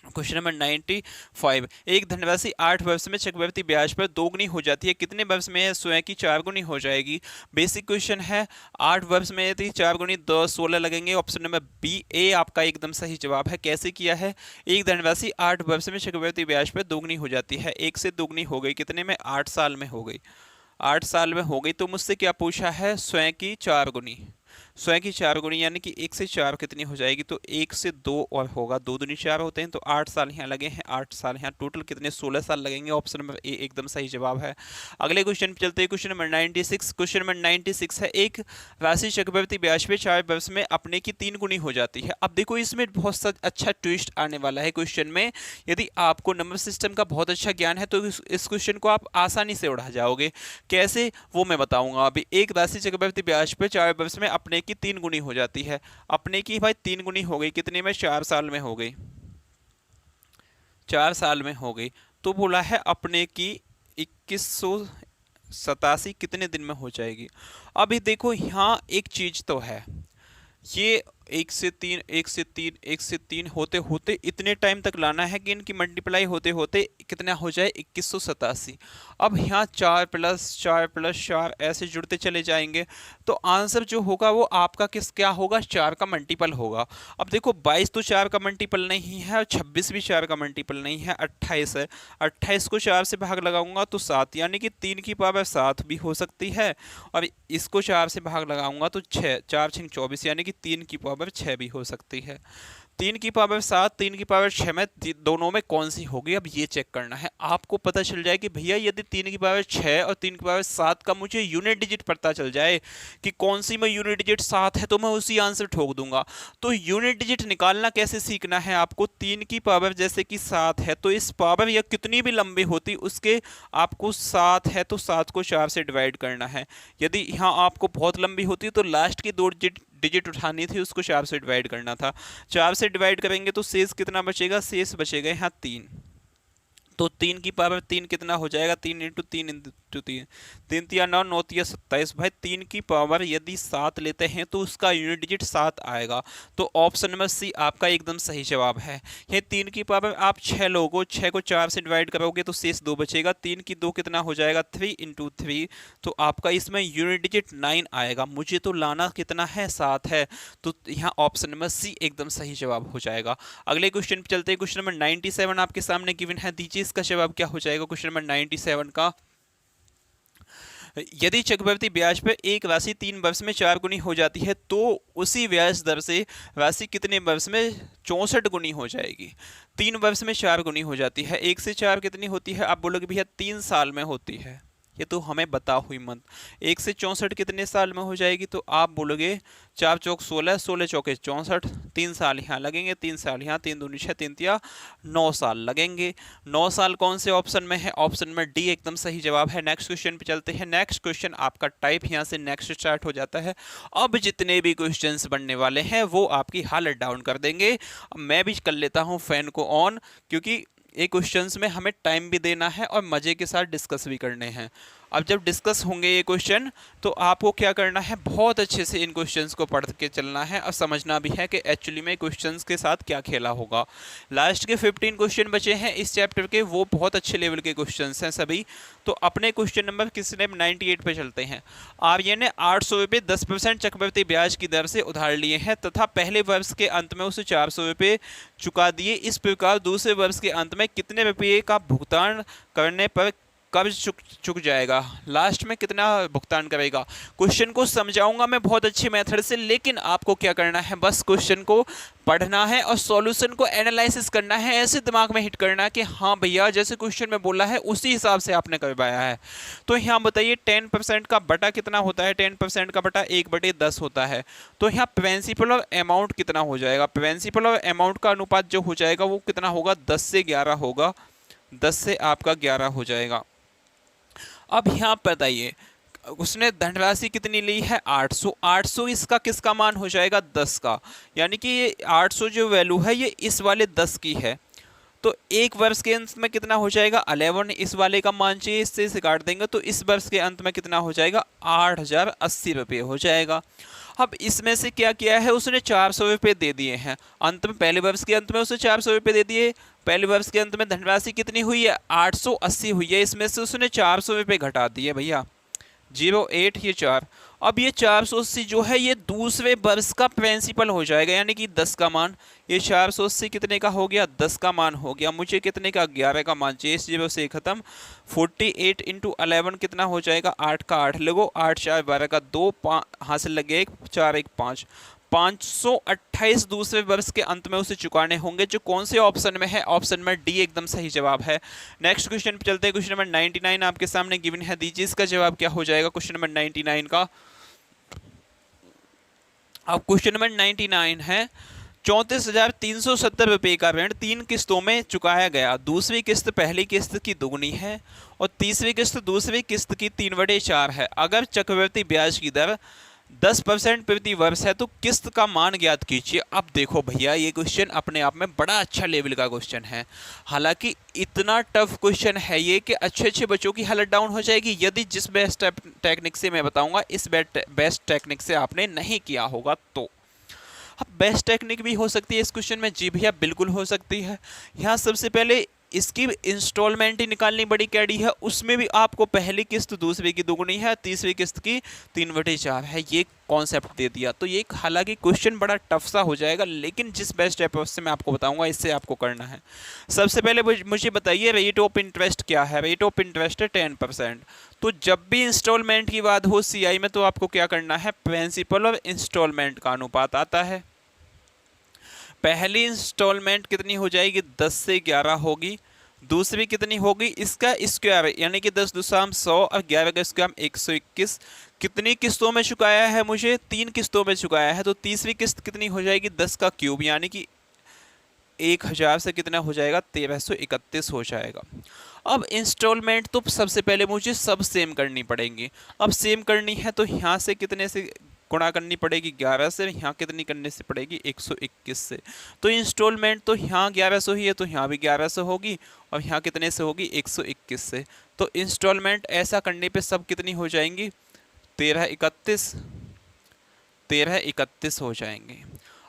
[SPEAKER 1] क्वेश्चन नंबर 95, एक धनराशि 8 वर्ष में चक्रवृद्धि ब्याज पर दोगुनी हो जाती है, कितने वर्ष में स्वयं की 4 गुनी हो जाएगी। बेसिक क्वेश्चन है, 8 वर्ष में यदि 4 गुनी 10 16 लगेंगे, ऑप्शन नंबर बी ए आपका एकदम सही जवाब है। कैसे किया है, एक धनराशि 8 वर्ष में चक्रवृद्धि ब्याज पर दोगुनी हो जाती है, 1 से दोगुनी हो गई, कितने में, 8 साल में हो गई, 8 साल में हो गई। तो मुझसे क्या पूछा है, स्वयं की 4 गुनी, 100 की 4 गुनी यानी कि 1 से 4 कितनी हो जाएगी, तो 1 से 2 और होगा, 2 दूनी 4 होते हैं, तो 8 साल यहाँ लगे हैं, 8 साल यहाँ, टोटल कितने 16 साल लगेंगे। ऑप्शन नंबर ए एकदम सही जवाब है। अगले क्वेश्चन पे चलते हैं, क्वेश्चन नंबर 96। क्वेश्चन नंबर 96 है, एक राशि चक्रवर्ती ब्याज पे 4 वर्ष में अपने की 3 गुनी हो जाती है। अब देखो इसमें बहुत सा अच्छा ट्विस्ट आने वाला है क्वेश्चन में। यदि आपको नंबर सिस्टम का बहुत अच्छा ज्ञान है तो इस क्वेश्चन को आप आसानी से उड़ा जाओगे। कैसे, वो मैं बताऊंगा अभी। एक राशि चक्रवर्ती ब्याज पे 4 वर्ष में अपने की 3 गुनी हो जाती है। अपने की भाई 3 गुनी हो गई कितने में, 4 साल में हो गई, 4 साल में हो गई। तो बोला है अपने की 2187 कितने दिन में हो जाएगी। अभी देखो यहाँ एक चीज तो है, ये 1 से 3 1 से 3 1 से 3 होते होते इतने टाइम तक लाना है कि इनकी मल्टीप्लाई होते होते कितना हो जाए 2187। अब यहाँ 4 प्लस 4 प्लस 4 ऐसे जुड़ते चले जाएंगे, तो आंसर जो होगा वो आपका क्या होगा, 4 का मल्टीपल होगा। अब देखो 22 तो 4 का मल्टीपल नहीं है, और 26 भी 4 का मल्टीपल नहीं है, 28 है। 28 को 4 से भाग लगाऊंगा तो 7, यानी कि 3 की पावर 7 भी हो सकती है, और इसको 4 से भाग लगाऊंगा तो 6, 4 6 24, यानी कि 3 की पावर 6 भी हो सकती है। 3 की पावर 7 3 की पावर 6 में दोनों में कौन सी होगी, अब ये चेक करना है। आपको पता चल जाए कि भैया यदि 3 की पावर 6 और 3 की पावर 7 का मुझे यूनिट डिजिट पता चल जाए कि कौन सी में यूनिट डिजिट 7 है, तो मैं उसी आंसर ठोक दूंगा। तो यूनिट डिजिट निकालना कैसे सीखना है आपको, 3 की पावर जैसे कि 7 है, तो इस पावर या कितनी भी लंबी होती उसके आपको 7 है तो 7 को 4 से डिवाइड करना है। यदि यहाँ आपको बहुत लंबी होती तो लास्ट की 2 डिजिट उठानी थी, उसको 4 से डिवाइड करना था। 4 से डिवाइड करेंगे तो शेष कितना बचेगा, शेष बचेगा यहाँ 3। तो 3 की पावर 3 कितना हो जाएगा, 3 इंटू 3 इंटू 3, 3 तिया 9 9 तिया 27। भाई 3 की पावर यदि 7 लेते हैं तो उसका यूनिट डिजिट 7 आएगा। तो ऑप्शन नंबर सी आपका एकदम सही जवाब है। ये 3 की पावर आप 6 लोगों, 6 को 4 से डिवाइड करोगे तो शेष 2 बचेगा, 3 की 2 कितना हो जाएगा, 3 इंटू 3। तो आपका इसमें यूनिट डिजिट 9 आएगा, मुझे तो लाना कितना है, 7 है। तो यहाँ ऑप्शन नंबर सी एकदम सही जवाब हो जाएगा। अगले क्वेश्चन पे चलते हैं, क्वेश्चन नंबर 97 आपके सामने गिवन है, दीजिए इसका जवाब क्या हो जाएगा क्वेश्चन नंबर 97 का। यदि चक्रवर्ती ब्याज पर एक राशि 3 वर्ष में 4 गुनी हो जाती है तो उसी ब्याज दर से राशि कितने वर्ष में 64 गुनी हो जाएगी। 3 वर्ष में 4 गुनी हो जाती है, 1 से 4 कितनी होती है, आप बोलोगे भैया 3 साल में होती है, ये तो हमें बता हुई मत। 1 से 64 कितने साल में हो जाएगी, तो आप बोलोगे 4 चौक 16, 16 चौके 64, 3 साल यहाँ लगेंगे, 3 साल यहाँ, 3 दूनी 6, 3 तिया 9 साल लगेंगे। 9 साल कौन से ऑप्शन में है, ऑप्शन में डी एकदम सही जवाब है। नेक्स्ट क्वेश्चन पे चलते हैं। नेक्स्ट क्वेश्चन आपका टाइप यहाँ से नेक्स्ट स्टार्ट हो जाता है। अब जितने भी क्वेश्चंस बनने वाले हैं वो आपकी हालत डाउन कर देंगे। मैं भी कर लेता हूँ फैन को ऑन, क्योंकि ये क्वेश्चंस में हमें टाइम भी देना है और मज़े के साथ डिस्कस भी करने हैं। अब जब डिस्कस होंगे ये क्वेश्चन तो आपको क्या करना है, बहुत अच्छे से इन क्वेश्चंस को पढ़ के चलना है और समझना भी है कि एक्चुअली में क्वेश्चंस के साथ क्या खेला होगा। लास्ट के 15 क्वेश्चन बचे हैं इस चैप्टर के, वो बहुत अच्छे लेवल के क्वेश्चंस हैं सभी। तो अपने क्वेश्चन नंबर किसने 98 पे चलते हैं। आर्य ने 800 रुपये 10% चक्रवृद्धि ब्याज की दर से उधार लिए हैं तथा पहले वर्ष के अंत में उसे 400 रुपये चुका दिए। इस प्रकार दूसरे वर्ष के अंत में कितने रुपये का भुगतान करने पर कर्ज चुक जाएगा, लास्ट में कितना भुगतान करेगा। क्वेश्चन को समझाऊंगा मैं बहुत अच्छे मेथड से, लेकिन आपको क्या करना है, बस क्वेश्चन को पढ़ना है और सॉल्यूशन को एनालिसिस करना है, ऐसे दिमाग में हिट करना है कि हाँ भैया जैसे क्वेश्चन में बोला है उसी हिसाब से आपने कर पाया है। तो यहाँ बताइए 10% का बटा कितना होता है, 10% का बटा 1/10 होता है। तो यहाँ प्रिंसिपल और अमाउंट कितना हो जाएगा, प्रिंसिपल और अमाउंट का अनुपात जो हो जाएगा वो कितना होगा, 10 से 11 होगा, 10 से आपका 11 हो जाएगा। अब यहाँ बताइए उसने धनराशि कितनी ली है, 800। 800 इसका किसका मान हो जाएगा, 10 का, यानी कि ये 800 जो वैल्यू है ये इस वाले 10 की है। तो एक वर्ष के अंत में कितना हो जाएगा, 11। इस वाले का मान चाहिए, इससे से काट देंगे तो इस वर्ष के अंत में कितना हो जाएगा, 8080 रुपये हो जाएगा। अब इसमें से क्या किया है, उसने 400 रुपये दे दिए हैं अंत में, पहले वर्ष के अंत में उसे 400 रुपये दे दिए। पहले वर्ष के अंत में धनराशि कितनी हुई है, 880 हुई है, इसमें से उसने 400 रुपये घटा दिए भैया, 08 ये 4। अब ये 480 जो है ये दूसरे वर्ष का प्रिंसिपल हो जाएगा, यानी कि 10 का मान। ये 480 कितने का हो गया, 10 का मान हो गया। मुझे कितने का, 11 का मान चाहिए। इस 0 से खत्म। 48 इंटू 11 कितना हो जाएगा, 8 का 8 लगो, 8 4 12 का 2, हासिल लग गया 1, 4 1 5। 528 दूसरे वर्ष के अंत में उसे चुकाने होंगे, जो कौन से ऑप्शन में है, ऑप्शन में डी एकदम सही जवाब है। नेक्स्ट क्वेश्चन पे चलते हैं। क्वेश्चन नंबर 99 आपके सामने गिवन है, दीजिए इसका जवाब क्या हो जाएगा क्वेश्चन नंबर 99 का। अब क्वेश्चन नंबर 99 है, 34,370 रुपये का ऋण 3 किस्तों में चुकाया गया। दूसरी किस्त पहली किस्त की दुगनी है और तीसरी किस्त दूसरी किस्त की 3/4 है। अगर चक्रवृद्धि ब्याज की दर 10% प्रति वर्ष है तो किस्त का मान ज्ञात कीजिए। अब देखो भैया, ये क्वेश्चन अपने आप में बड़ा अच्छा लेवल का क्वेश्चन है। हालांकि इतना टफ क्वेश्चन है ये कि अच्छे अच्छे बच्चों की हालत डाउन हो जाएगी यदि जिस बेस्ट टेक्निक से मैं बताऊंगा इस बेस्ट टेक्निक से आपने नहीं किया होगा तो। अब बेस्ट टेक्निक भी हो सकती है इस क्वेश्चन में, जी भैया बिल्कुल हो सकती है। यहाँ सबसे पहले इसकी इंस्टॉलमेंट ही निकालनी बड़ी कैडी है, उसमें भी आपको पहली किस्त दूसरी की दुगनी है, तीसरी किस्त की 3/4 है, ये कॉन्सेप्ट दे दिया। तो ये हालांकि क्वेश्चन बड़ा टफ सा हो जाएगा, लेकिन जिस बेस्ट अप्रोच से मैं आपको बताऊंगा इससे आपको करना है। सबसे पहले मुझे बताइए रेट ऑफ इंटरेस्ट क्या है। रेट ऑफ इंटरेस्ट है 10%। तो जब भी इंस्टॉलमेंट की बात हो सीआई में तो आपको क्या करना है, प्रिंसिपल और इंस्टॉलमेंट का अनुपात आता है। पहली इंस्टॉलमेंट कितनी हो जाएगी, 10 से 11 होगी। दूसरी कितनी होगी, इसका स्क्वायर यानी कि 10 दूसरा 100 और 11 का स्क्वायर 121। कितनी किस्तों में चुकाया है, मुझे 3 किस्तों में चुकाया है। तो तीसरी किस्त कितनी हो जाएगी, 10 का क्यूब यानी कि 1000 से कितना हो जाएगा, 1331 हो जाएगा। अब इंस्टॉलमेंट तो सबसे पहले मुझे सब सेम करनी पड़ेंगी। अब सेम करनी है तो यहाँ से कितने से गुणा करनी पड़ेगी, 11 से। यहाँ कितनी करने से पड़ेगी, 121 से। तो इंस्टॉलमेंट तो यहाँ 1100 ही है तो यहाँ भी 1100 होगी और यहाँ कितने से होगी, 121 से। तो इंस्टॉलमेंट ऐसा करने पे सब कितनी हो जाएंगी, 1331 हो जाएंगे।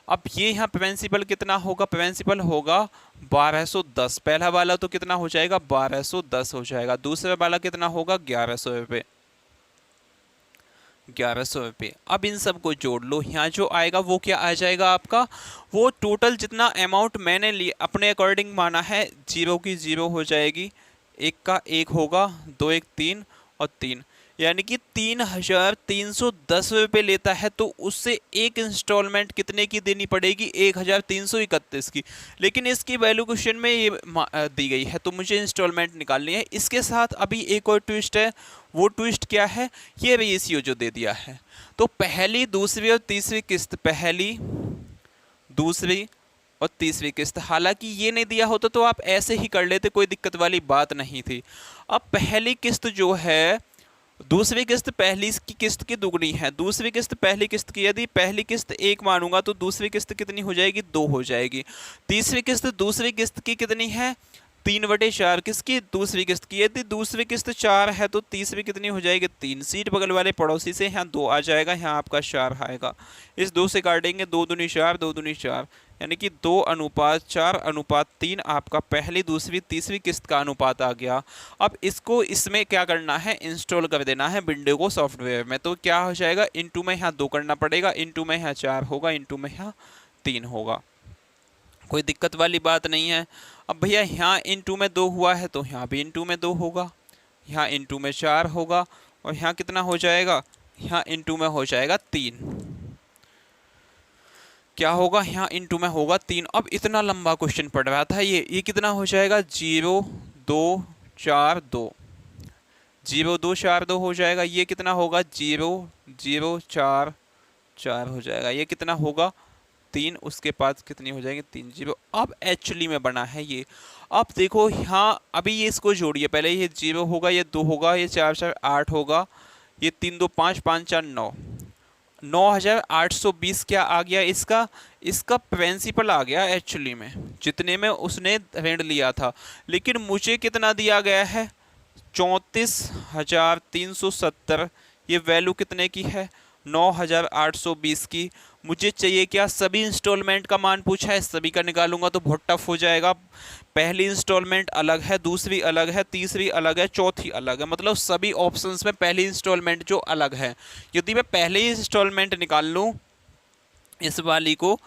[SPEAKER 1] अब ये यहाँ प्रिंसिपल कितना होगा, प्रिंसिपल होगा 1210। पहला वाला तो कितना हो जाएगा, 1210 हो जाएगा। दूसरा वाला कितना होगा, 1100 रुपये, 1100 रुपये। अब इन सब को जोड़ लो, यहाँ जो आएगा वो क्या आ जाएगा आपका, वो टोटल जितना अमाउंट मैंने लिया अपने अकॉर्डिंग माना है, 0 की 0 हो जाएगी, 1 का 1 होगा, 2 1 3 और 3, यानी कि 3310 रुपये लेता है। तो उससे एक इंस्टॉलमेंट कितने की देनी पड़ेगी, 1331 की। लेकिन इसकी वैल्यू क्वेश्चन में ये दी गई है तो मुझे इंस्टॉलमेंट निकालनी है। इसके साथ अभी एक और ट्विस्ट है, वो ट्विस्ट क्या है, ये रेशियो जो दे दिया है। तो पहली दूसरी और तीसरी किस्त, पहली दूसरी और तीसरी किस्त, हालांकि ये नहीं दिया होता तो आप ऐसे ही कर लेते, कोई दिक्कत वाली बात नहीं थी। अब पहली किस्त जो है, दूसरी किस्त पहली की किस्त की दुगनी है, दूसरी किस्त पहली किस्त की, यदि पहली किस्त 1 मानूंगा तो दूसरी किस्त कितनी हो जाएगी, 2 हो जाएगी। तीसरी किस्त दूसरी किस्त की कितनी है, 3/4 किसकी, दूसरी किस्त की। यदि दूसरी किस्त 4 है तो तीसरी कितनी हो जाएगी, 3। सीट बगल वाले पड़ोसी से यहाँ 2 आ जाएगा, यहाँ आपका 4 आएगा। इस 2 से काटेंगे, 2 दूनी 4, 2 दूनी 4, यानी कि 2:4:3 आपका पहली दूसरी तीसरी किस्त का अनुपात आ गया। अब इसको इसमें क्या करना है, इंस्टॉल कर देना है विंडोज़ सॉफ्टवेयर में। तो क्या हो जाएगा, इनटू में यहाँ 2 करना पड़ेगा, इनटू में यहाँ 4 होगा, इनटू में यहाँ 3 होगा, कोई दिक्कत वाली बात नहीं है। अब भैया यहाँ इनटू में 2 हुआ है तो यहाँ भी इनटू में 2 होगा, यहाँ इनटू में 4 होगा और यहाँ कितना हो जाएगा, यहाँ इनटू में हो जाएगा 3। क्या होगा, यहाँ इनटू में होगा 3। अब इतना लंबा क्वेश्चन पढ़ रहा था ये कितना हो जाएगा, 0 2 4 2, 0 2 4 2 हो जाएगा। ये कितना होगा, 0 0 4 4 हो जाएगा। ये कितना होगा, 3, उसके पास कितनी हो जाएगी, 3 0। अब एक्चुअली में बना है ये। अब देखो यहाँ अभी ये इसको जोड़िए, पहले ये 0 होगा, ये 2 होगा, ये 4 4 8 होगा, ये 3 2 5 5 4 9, 9820 क्या आ गया, इसका प्रिंसिपल आ गया एक्चुअली में, जितने में उसने ऋण लिया था। लेकिन मुझे कितना दिया गया है, 34,370। ये वैल्यू कितने की है, 9,820 की। मुझे चाहिए क्या, सभी इंस्टॉलमेंट का मान पूछा है, सभी का निकालूंगा तो बहुत टफ हो जाएगा। पहली इंस्टॉलमेंट अलग है, दूसरी अलग है, तीसरी अलग है, चौथी अलग है, मतलब सभी ऑप्शंस में पहली इंस्टॉलमेंट जो अलग है। यदि मैं पहले ही इंस्टॉलमेंट निकाल लूँ इस वाली को,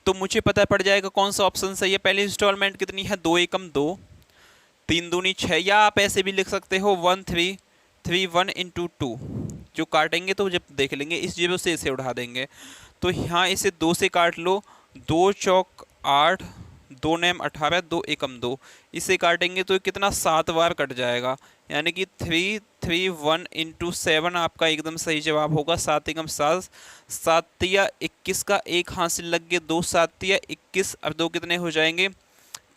[SPEAKER 1] तो मुझे पता पड़ जाएगा कौन सा ऑप्शन सही है। पहली इंस्टॉलमेंट कितनी है, 2 एकम 2, 3 दूनी 6, या आप ऐसे भी लिख सकते हो 1331 इंटू 2। जो काटेंगे तो जब देख लेंगे, इस जीरो से इसे उठा देंगे। तो यहाँ इसे 2 से काट लो, 2 चौक 8, 2 नेम 18, 2 एकम 2। इसे काटेंगे तो कितना, 7 बार कट जाएगा, यानी कि 331 इंटू 7 आपका एकदम सही जवाब होगा। 7 एकम 7, 7 तिया 21 का 1 हासिल लग गए, 2 7 तिया 21, अब 2 कितने हो जाएंगे,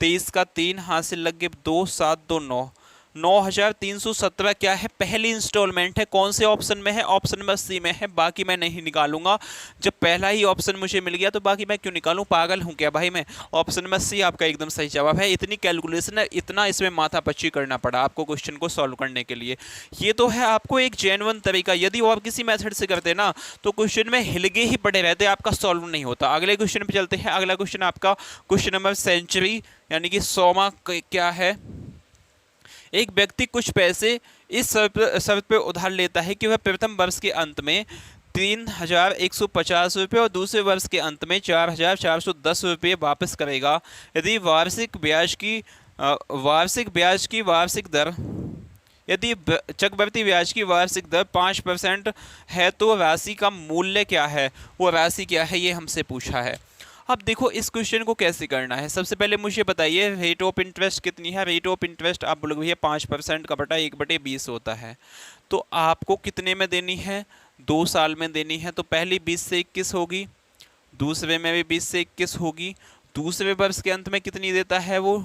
[SPEAKER 1] 23 का 3 हासिल लग गए, 2 7 2 9, 9,317 क्या है, पहली इंस्टॉलमेंट है। कौन से ऑप्शन में है, ऑप्शन नंबर सी में है। बाकी मैं नहीं निकालूंगा, जब पहला ही ऑप्शन मुझे मिल गया तो बाकी मैं क्यों निकालूं, पागल हूं क्या भाई मैं। ऑप्शन नंबर सी आपका एकदम सही जवाब है। इतनी कैलकुलेशन है, इतना इसमें माथा पच्ची करना पड़ा आपको क्वेश्चन को सॉल्व करने के लिए। ये तो है आपको एक जेन्युइन तरीका। यदि और किसी मेथड से करते ना तो क्वेश्चन में हिलगे ही पड़े रहते, आपका सॉल्व नहीं होता। अगले क्वेश्चन पे चलते हैं। अगला क्वेश्चन आपका क्वेश्चन नंबर सेंचुरी यानी कि 100वां क्या है। एक व्यक्ति कुछ पैसे इस शर्त पे उधार लेता है कि वह प्रथम वर्ष के अंत में 3,150 रुपये और दूसरे वर्ष के अंत में 4,410 रुपये वापस करेगा। यदि वार्षिक दर यदि चक्रवृद्धि ब्याज की वार्षिक दर 5% है तो राशि का मूल्य क्या है, वो राशि क्या है, ये हमसे पूछा है। अब देखो इस क्वेश्चन को कैसे करना है। सबसे पहले मुझे बताइए रेट ऑफ इंटरेस्ट कितनी है। रेट ऑफ इंटरेस्ट आप बोलोगे भैया 5% का बटा 1/20 होता है। तो आपको कितने में देनी है, 2 साल में देनी है। तो पहली 20 से 21 होगी, दूसरे में भी 20 से 21 होगी, दूसरे वर्ष के अंत में कितनी देता है वो,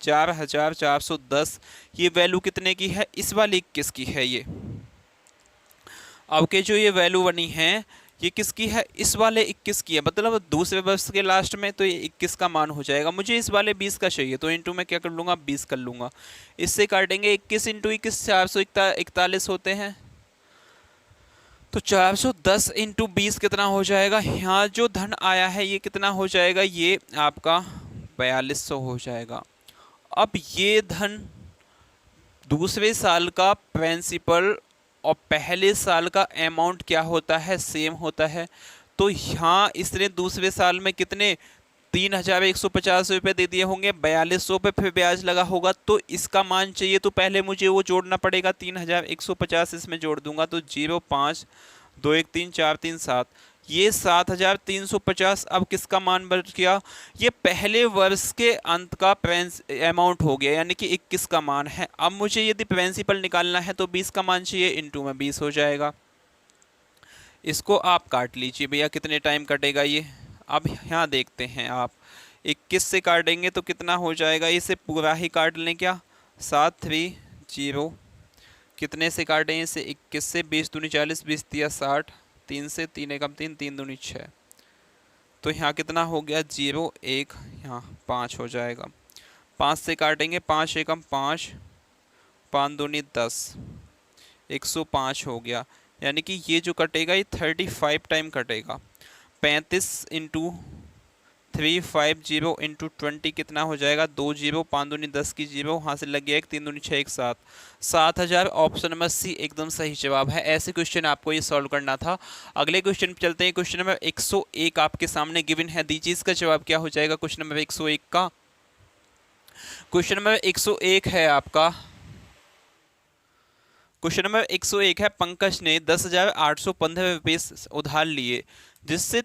[SPEAKER 1] 4,410। ये वैल्यू कितने की है, इस वाली 21 की है। ये अब के जो ये वैल्यू बनी है ये किसकी है, इस वाले 21 की है, मतलब दूसरे वर्ष के लास्ट में, तो ये 21 का मान हो जाएगा। मुझे इस वाले 20 का चाहिए तो इंटू में क्या कर लूँगा, 20 कर लूँगा। इससे काटेंगे 21 इंटू 21 441 होते हैं। तो 410 इंटू 20 कितना हो जाएगा, यहाँ जो धन आया है ये कितना हो जाएगा, ये आपका 4200 हो जाएगा। अब ये धन दूसरे साल का प्रिंसिपल और पहले साल का अमाउंट क्या होता है, सेम होता है। तो यहाँ इसने दूसरे साल में कितने 3,150 रुपये दे दिए होंगे, 4200 पे फिर ब्याज लगा होगा। तो इसका मान चाहिए तो पहले मुझे वो जोड़ना पड़ेगा, 3,150 इसमें जोड़ दूंगा तो 0 5 2 1 3 4 3 7, ये 7,350। अब किसका मान बच गया, ये पहले वर्ष के अंत का अमाउंट हो गया, यानी कि 21 का मान है। अब मुझे यदि प्रिंसिपल निकालना है तो 20 का मान चाहिए, इंटू में 20 हो जाएगा। इसको आप काट लीजिए भैया, कितने टाइम कटेगा ये। अब यहाँ देखते हैं आप, 21 से काटेंगे तो कितना हो जाएगा, इसे पूरा ही काट लें क्या, 730। कितने से काटें इसे, 21 से, 20 दूनी 40, 20 तिया 60, 3 से, 3 एकम 3, 3 दूनी 6। तो यहाँ कितना हो गया, 0 1, यहाँ 5 हो जाएगा। 5 से काटेंगे, 5 एकम 5, 5 दूनी 10, 105 हो गया। यानी कि ये जो कटेगा ये 35 टाइम कटेगा। 35 इंटू 350 इंटू 20 कितना हो जाएगा, 2 0, 5 दूनी 10 की 0, हासिल लग गया 1, 3 दूनी 6, 1 7, 7000। ऑप्शन नंबर सी एकदम सही जवाब है। ऐसे क्वेश्चन आपको ये सॉल्व करना था। अगले क्वेश्चन पे चलते हैं। क्वेश्चन नंबर 101 आपके सामने गिवन है, दीजिए इसका जवाब क्या हो जाएगा। क्वेश्चन नंबर 101 का, क्वेश्चन नंबर 101 है आपका, क्वेश्चन नंबर 101 है, पंकज ने 10,815 रुपये उधार लिए जिससे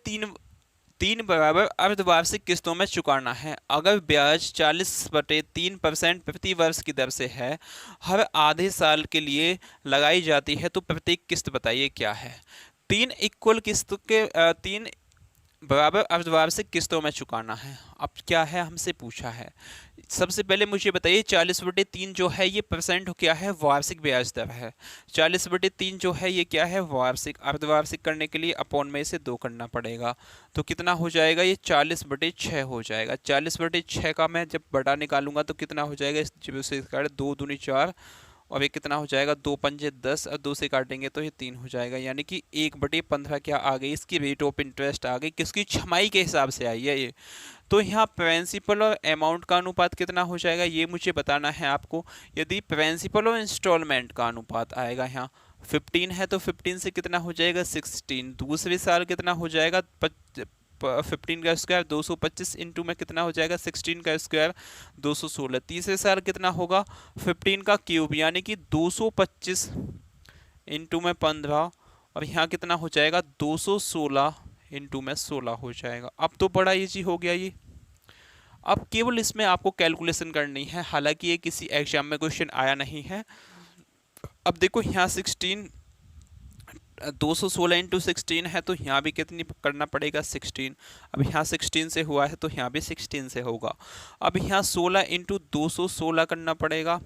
[SPEAKER 1] तीन बराबर अर्धवार्षिक किस्तों में चुकाना है। अगर ब्याज 40/3% प्रति वर्ष की दर से है, हर आधे साल के लिए लगाई जाती है, तो प्रत्येक किस्त बताइए क्या है। 3 इक्वल किस्त के 3 बराबर अर्धवार्षिक किस्तों में चुकाना है। अब क्या है हमसे पूछा है, सबसे पहले मुझे बताइए 40/3 जो है ये परसेंट क्या है, वार्षिक ब्याज दर है। 40/3 जो है ये क्या है, वार्षिक। अर्धवार्षिक करने के लिए अपॉन में इसे 2 करना पड़ेगा, तो कितना हो जाएगा, ये 40/6 हो जाएगा। 40/6 का मैं जब बटा निकालूंगा तो कितना हो जाएगा, इस 2 दूनी 4 और ये कितना हो जाएगा, 2×5 = 10 और 2 से काटेंगे तो ये 3 हो जाएगा, यानी कि 1/15 क्या आ गई, इसकी रेट ऑफ इंटरेस्ट आ गई, किसकी, छमाही के हिसाब से आई है ये। तो यहाँ प्रिंसिपल और अमाउंट का अनुपात कितना हो जाएगा ये मुझे बताना है आपको। यदि प्रिंसिपल और इंस्टॉलमेंट का अनुपात आएगा यहाँ 15 है तो 15 से कितना हो जाएगा 16, दूसरे साल कितना हो जाएगा 15 का स्क्वायर 225 इंटू में कितना हो जाएगा 16 का स्क्वायर 216, तीसरे साल कितना होगा 15 का क्यूब यानी कि 225 इंटू में 15 और यहाँ कितना हो जाएगा 216 इंटू में 16 हो जाएगा। अब तो बड़ा इजी हो गया ये। अब केवल इसमें आपको कैलकुलेशन करनी है, हालांकि ये किसी एग्जाम में क्वेश्चन आया नहीं है। अब देखो यहाँ 216 इंटू 16 है तो यहाँ भी कितनी करना पड़ेगा 16। अब यहाँ 16 से हुआ है तो यहाँ भी 16 से होगा। अब यहाँ 16 इंटू 216 करना पड़ेगा।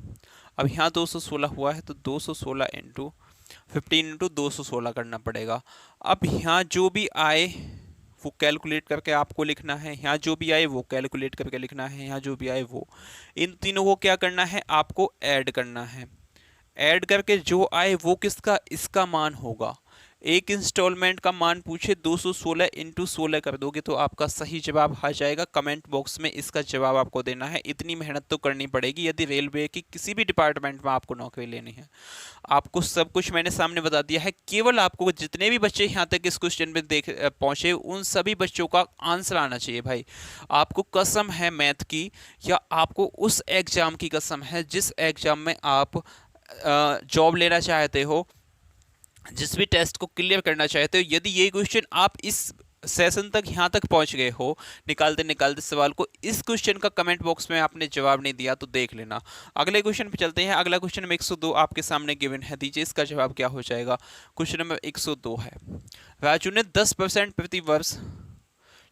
[SPEAKER 1] अब यहाँ 216 हुआ है तो 216 इंटू 15 इंटू 216 करना पड़ेगा। अब यहाँ जो भी आए वो कैलकुलेट करके आपको लिखना है, यहाँ जो भी आए वो कैलकुलेट करके लिखना है, यहाँ जो भी आए वो, इन तीनों को क्या करना है आपको ऐड करना है। ऐड करके जो आए वो किसका, इसका मान होगा। एक इंस्टॉलमेंट का मान पूछे 216 इंटू 16 कर दोगे तो आपका सही जवाब आ जाएगा। कमेंट बॉक्स में इसका जवाब आपको देना है। इतनी मेहनत तो करनी पड़ेगी यदि रेलवे की किसी भी डिपार्टमेंट में आपको नौकरी लेनी है। आपको सब कुछ मैंने सामने बता दिया है, केवल आपको जितने भी बच्चे यहाँ तक इस क्वेश्चन में देख पहुंचे उन सभी बच्चों का आंसर आना चाहिए भाई। आपको कसम है मैथ की या आपको उस एग्जाम की कसम है जिस एग्जाम में आप जॉब लेना चाहते हो, जिस भी टेस्ट को क्लियर करना चाहते हो, यदि ये क्वेश्चन आप इस सेशन तक यहाँ तक पहुँच गए हो निकालते निकालते सवाल को, इस क्वेश्चन का कमेंट बॉक्स में आपने जवाब नहीं दिया तो देख लेना। अगले क्वेश्चन पे चलते हैं। अगला क्वेश्चन नंबर 102 आपके सामने गिवन है, दीजिए इसका जवाब क्या हो जाएगा। क्वेश्चन नंबर 102 है, राजू ने 10% प्रति वर्ष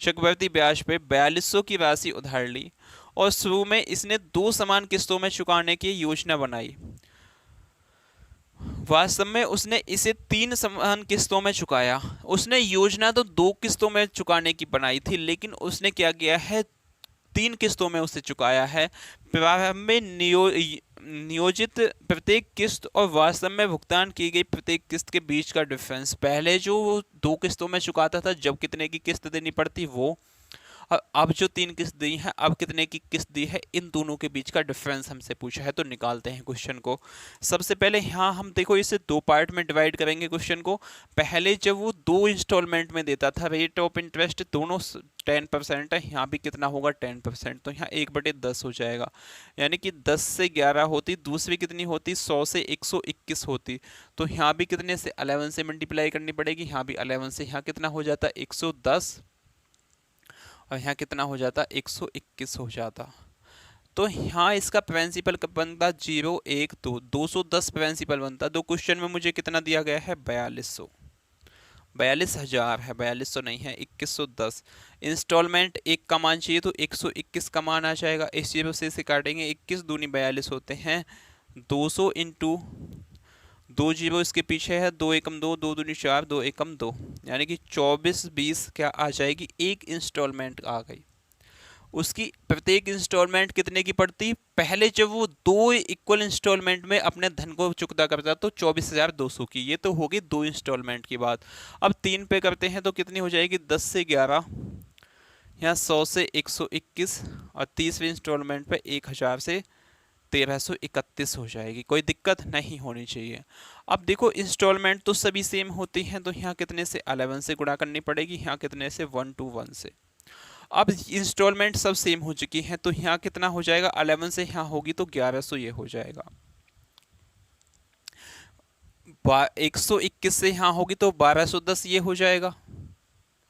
[SPEAKER 1] चक्रवृद्धि ब्याज पे 4200 की राशि उधार ली और शुरू में इसने 2 समान किस्तों में चुकाने की योजना बनाई। वास्तव में उसने इसे 3 समान किस्तों में चुकाया। उसने योजना तो 2 किस्तों में चुकाने की बनाई थी, लेकिन उसने क्या किया है 3 किस्तों में उसे चुकाया है। प्रारंभ में नियोजित प्रत्येक किस्त और वास्तव में भुगतान की गई प्रत्येक किस्त के बीच का डिफरेंस, पहले जो वो 2 किस्तों में चुकाता था जब कितने की किस्त देनी पड़ती वो, अब जो 3 किस्त दी है अब कितने की किस्त दी है, इन दोनों के बीच का डिफरेंस हमसे पूछा है। तो निकालते हैं क्वेश्चन को। सबसे पहले यहाँ हम देखो इसे 2 पार्ट में डिवाइड करेंगे क्वेश्चन को। पहले जब वो 2 इंस्टॉलमेंट में देता था, रेट ऑफ इंटरेस्ट दोनों 10% है, यहाँ भी कितना होगा 10%, तो यहाँ 1/10 हो जाएगा, यानी कि 10 से 11 होती, दूसरी कितनी होती 100 से 121 होती, तो यहाँ भी कितने से 11 से मल्टीप्लाई करनी पड़ेगी, यहाँ भी 11 से, यहाँ कितना हो जाता 110 और यहाँ कितना हो जाता 121 हो जाता। तो यहाँ इसका प्रिंसिपल बनता 0 1 2 210 प्रिंसिपल बनता। तो क्वेश्चन में मुझे कितना दिया गया है 4200, 42,000 है, 4200 नहीं है 2110। इंस्टॉलमेंट 1 का मान चाहिए तो 121 का मान आ जाएगा। इस 0 से इसे काटेंगे, 21 दूनी 42 होते हैं, 200 इंटू 2 0 इसके पीछे है, 2 एकम 2 2 दूनी 4 2 एकम 2, यानी कि 24-20 क्या आ जाएगी, एक इंस्टॉलमेंट आ गई। उसकी प्रत्येक इंस्टॉलमेंट कितने की पड़ती, पहले जब वो 2 इक्वल इंस्टॉलमेंट में अपने धन को चुकता करता तो 24,200 की, ये तो होगी 2 इंस्टॉलमेंट की बात। अब 3 पे करते हैं तो कितनी हो जाएगी 10 से 11, यहाँ 100 से 121 और तीसरी इंस्टॉलमेंट पे 1000 से 1331 हो जाएगी। कोई दिक्कत नहीं होनी चाहिए। अब देखो इंस्टॉलमेंट तो सभी सेम होती हैं, तो यहाँ कितने से 11 से गुणा करनी पड़ेगी, यहाँ कितने से 121 से। अब इंस्टॉलमेंट सब सेम हो चुकी हैं तो यहाँ कितना हो जाएगा 11 से यहाँ होगी तो 1100 ये हो जाएगा, 121 से यहाँ होगी तो 1210 ये हो जाएगा।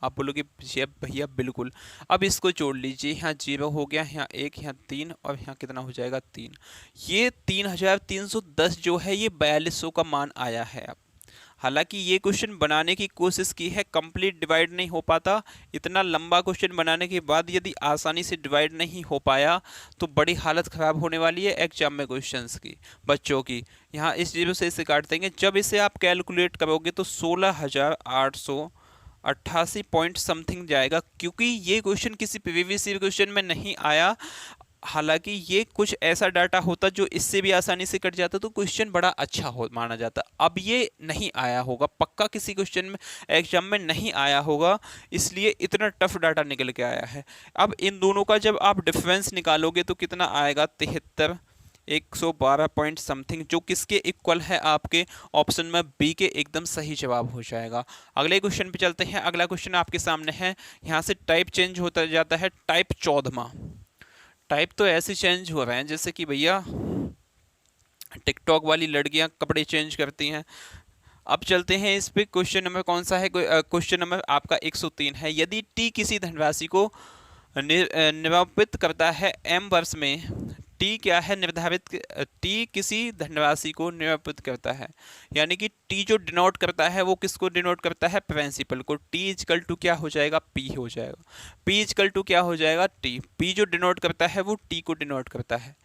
[SPEAKER 1] आप बोलोगे भैया बिल्कुल। अब इसको जोड़ लीजिए, यहाँ 0 हो गया, यहाँ 1, यहाँ 3 और यहाँ कितना हो जाएगा 3। ये 3310 जो है ये 4200 का मान आया है। अब हालांकि ये क्वेश्चन बनाने की कोशिश की है, कंप्लीट डिवाइड नहीं हो पाता। इतना लंबा क्वेश्चन बनाने के बाद यदि आसानी से डिवाइड नहीं हो पाया तो बड़ी हालत ख़राब होने वाली है एग्जाम में क्वेश्चंस की बच्चों की। यहाँ इस 0 से इसे काट देंगे, जब इसे आप कैलकुलेट करोगे तो 16,888 पॉइंट समथिंग जाएगा, क्योंकि ये क्वेश्चन किसी प्रीवियस ईयर क्वेश्चन में नहीं आया। हालांकि ये कुछ ऐसा डाटा होता जो इससे भी आसानी से कट जाता तो क्वेश्चन बड़ा अच्छा हो माना जाता। अब ये नहीं आया होगा, पक्का किसी क्वेश्चन में एग्जाम में नहीं आया होगा, इसलिए इतना टफ डाटा निकल के आया है। अब इन दोनों का जब आप डिफरेंस निकालोगे तो कितना आएगा, 73 112 पॉइंट समथिंग, जो किसके इक्वल है, आपके ऑप्शन में बी के एकदम सही जवाब हो जाएगा। अगले क्वेश्चन पे चलते हैं। अगला क्वेश्चन आपके सामने है, यहाँ से टाइप चेंज होता जाता है, टाइप 14वां। टाइप तो ऐसे चेंज हो रहे हैं जैसे कि भैया टिकटॉक वाली लड़कियां कपड़े चेंज करती हैं। अब चलते हैं इस पे, क्वेश्चन नंबर कौन सा है, क्वेश्चन नंबर आपका 103 है। यदि टी किसी धनराशि को निरूपित करता है एम वर्ष में, टी क्या है, निर्धारित, टी किसी धनराशि को निरूपित करता है, यानी कि टी जो डिनोट करता है वो किसको डिनोट करता है, प्रिंसिपल को। टी इजकल टू क्या हो जाएगा, पी हो जाएगा। पी इजकल टू क्या हो जाएगा, टी। पी जो डिनोट करता है वो टी को डिनोट करता है।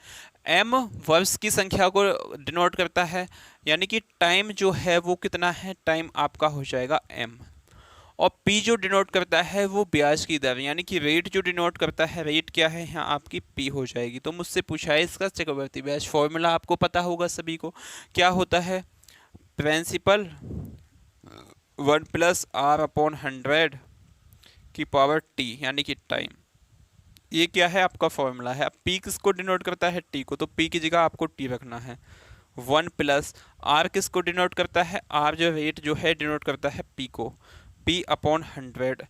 [SPEAKER 1] एम वर्ष की संख्या को डिनोट करता है, यानी कि टाइम जो है वो कितना है, टाइम आपका हो जाएगा एम। और पी जो डिनोट करता है वो ब्याज की दर, यानी कि रेट जो डिनोट करता है, रेट क्या है यहाँ आपकी पी हो जाएगी। तो मुझसे पूछा है इसका चक्रवर्ती ब्याज, फॉर्मूला आपको पता होगा सभी को, क्या होता है, प्रिंसिपल 1+r/100 की पावर टी, यानी कि टाइम। ये क्या है आपका फॉर्मूला है। अब पी किसको डिनोट करता है, टी को, तो पी की जगह आपको टी रखना है। 1+r किसको डिनोट करता है, आर जो रेट जो है डिनोट करता है पी को, P/100।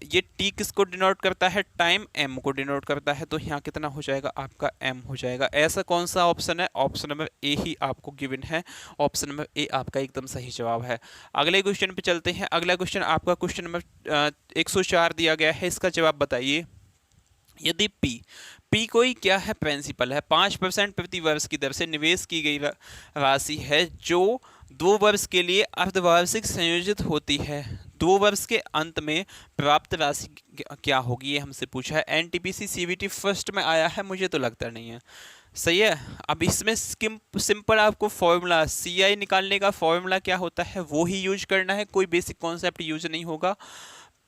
[SPEAKER 1] ये टी किसको डिनोट करता है, टाइम, एम को डिनोट करता है, तो यहाँ कितना हो जाएगा आपका एम हो जाएगा। ऐसा कौन सा ऑप्शन है, ऑप्शन नंबर ए ही आपको गिवन है, ऑप्शन नंबर ए आपका एकदम सही जवाब है। अगले क्वेश्चन पे चलते हैं। अगला क्वेश्चन आपका क्वेश्चन नंबर 104 दिया गया है, इसका जवाब बताइए। यदि पी कोई क्या है, प्रिंसिपल है, 5% प्रति वर्ष की दर से निवेश की गई राशि है जो 2 वर्ष के लिए अर्धवार्षिक संयोजित होती है, 2 वर्ष के अंत में प्राप्त राशि क्या होगी, ये हमसे पूछा है। एनटीपीसी सीबीटी फर्स्ट में आया है, मुझे तो लगता नहीं है। सही है। अब इसमें सिंपल आपको फॉर्मूला सीआई निकालने का फॉर्मूला क्या होता है वो ही यूज करना है, कोई बेसिक कॉन्सेप्ट यूज नहीं होगा।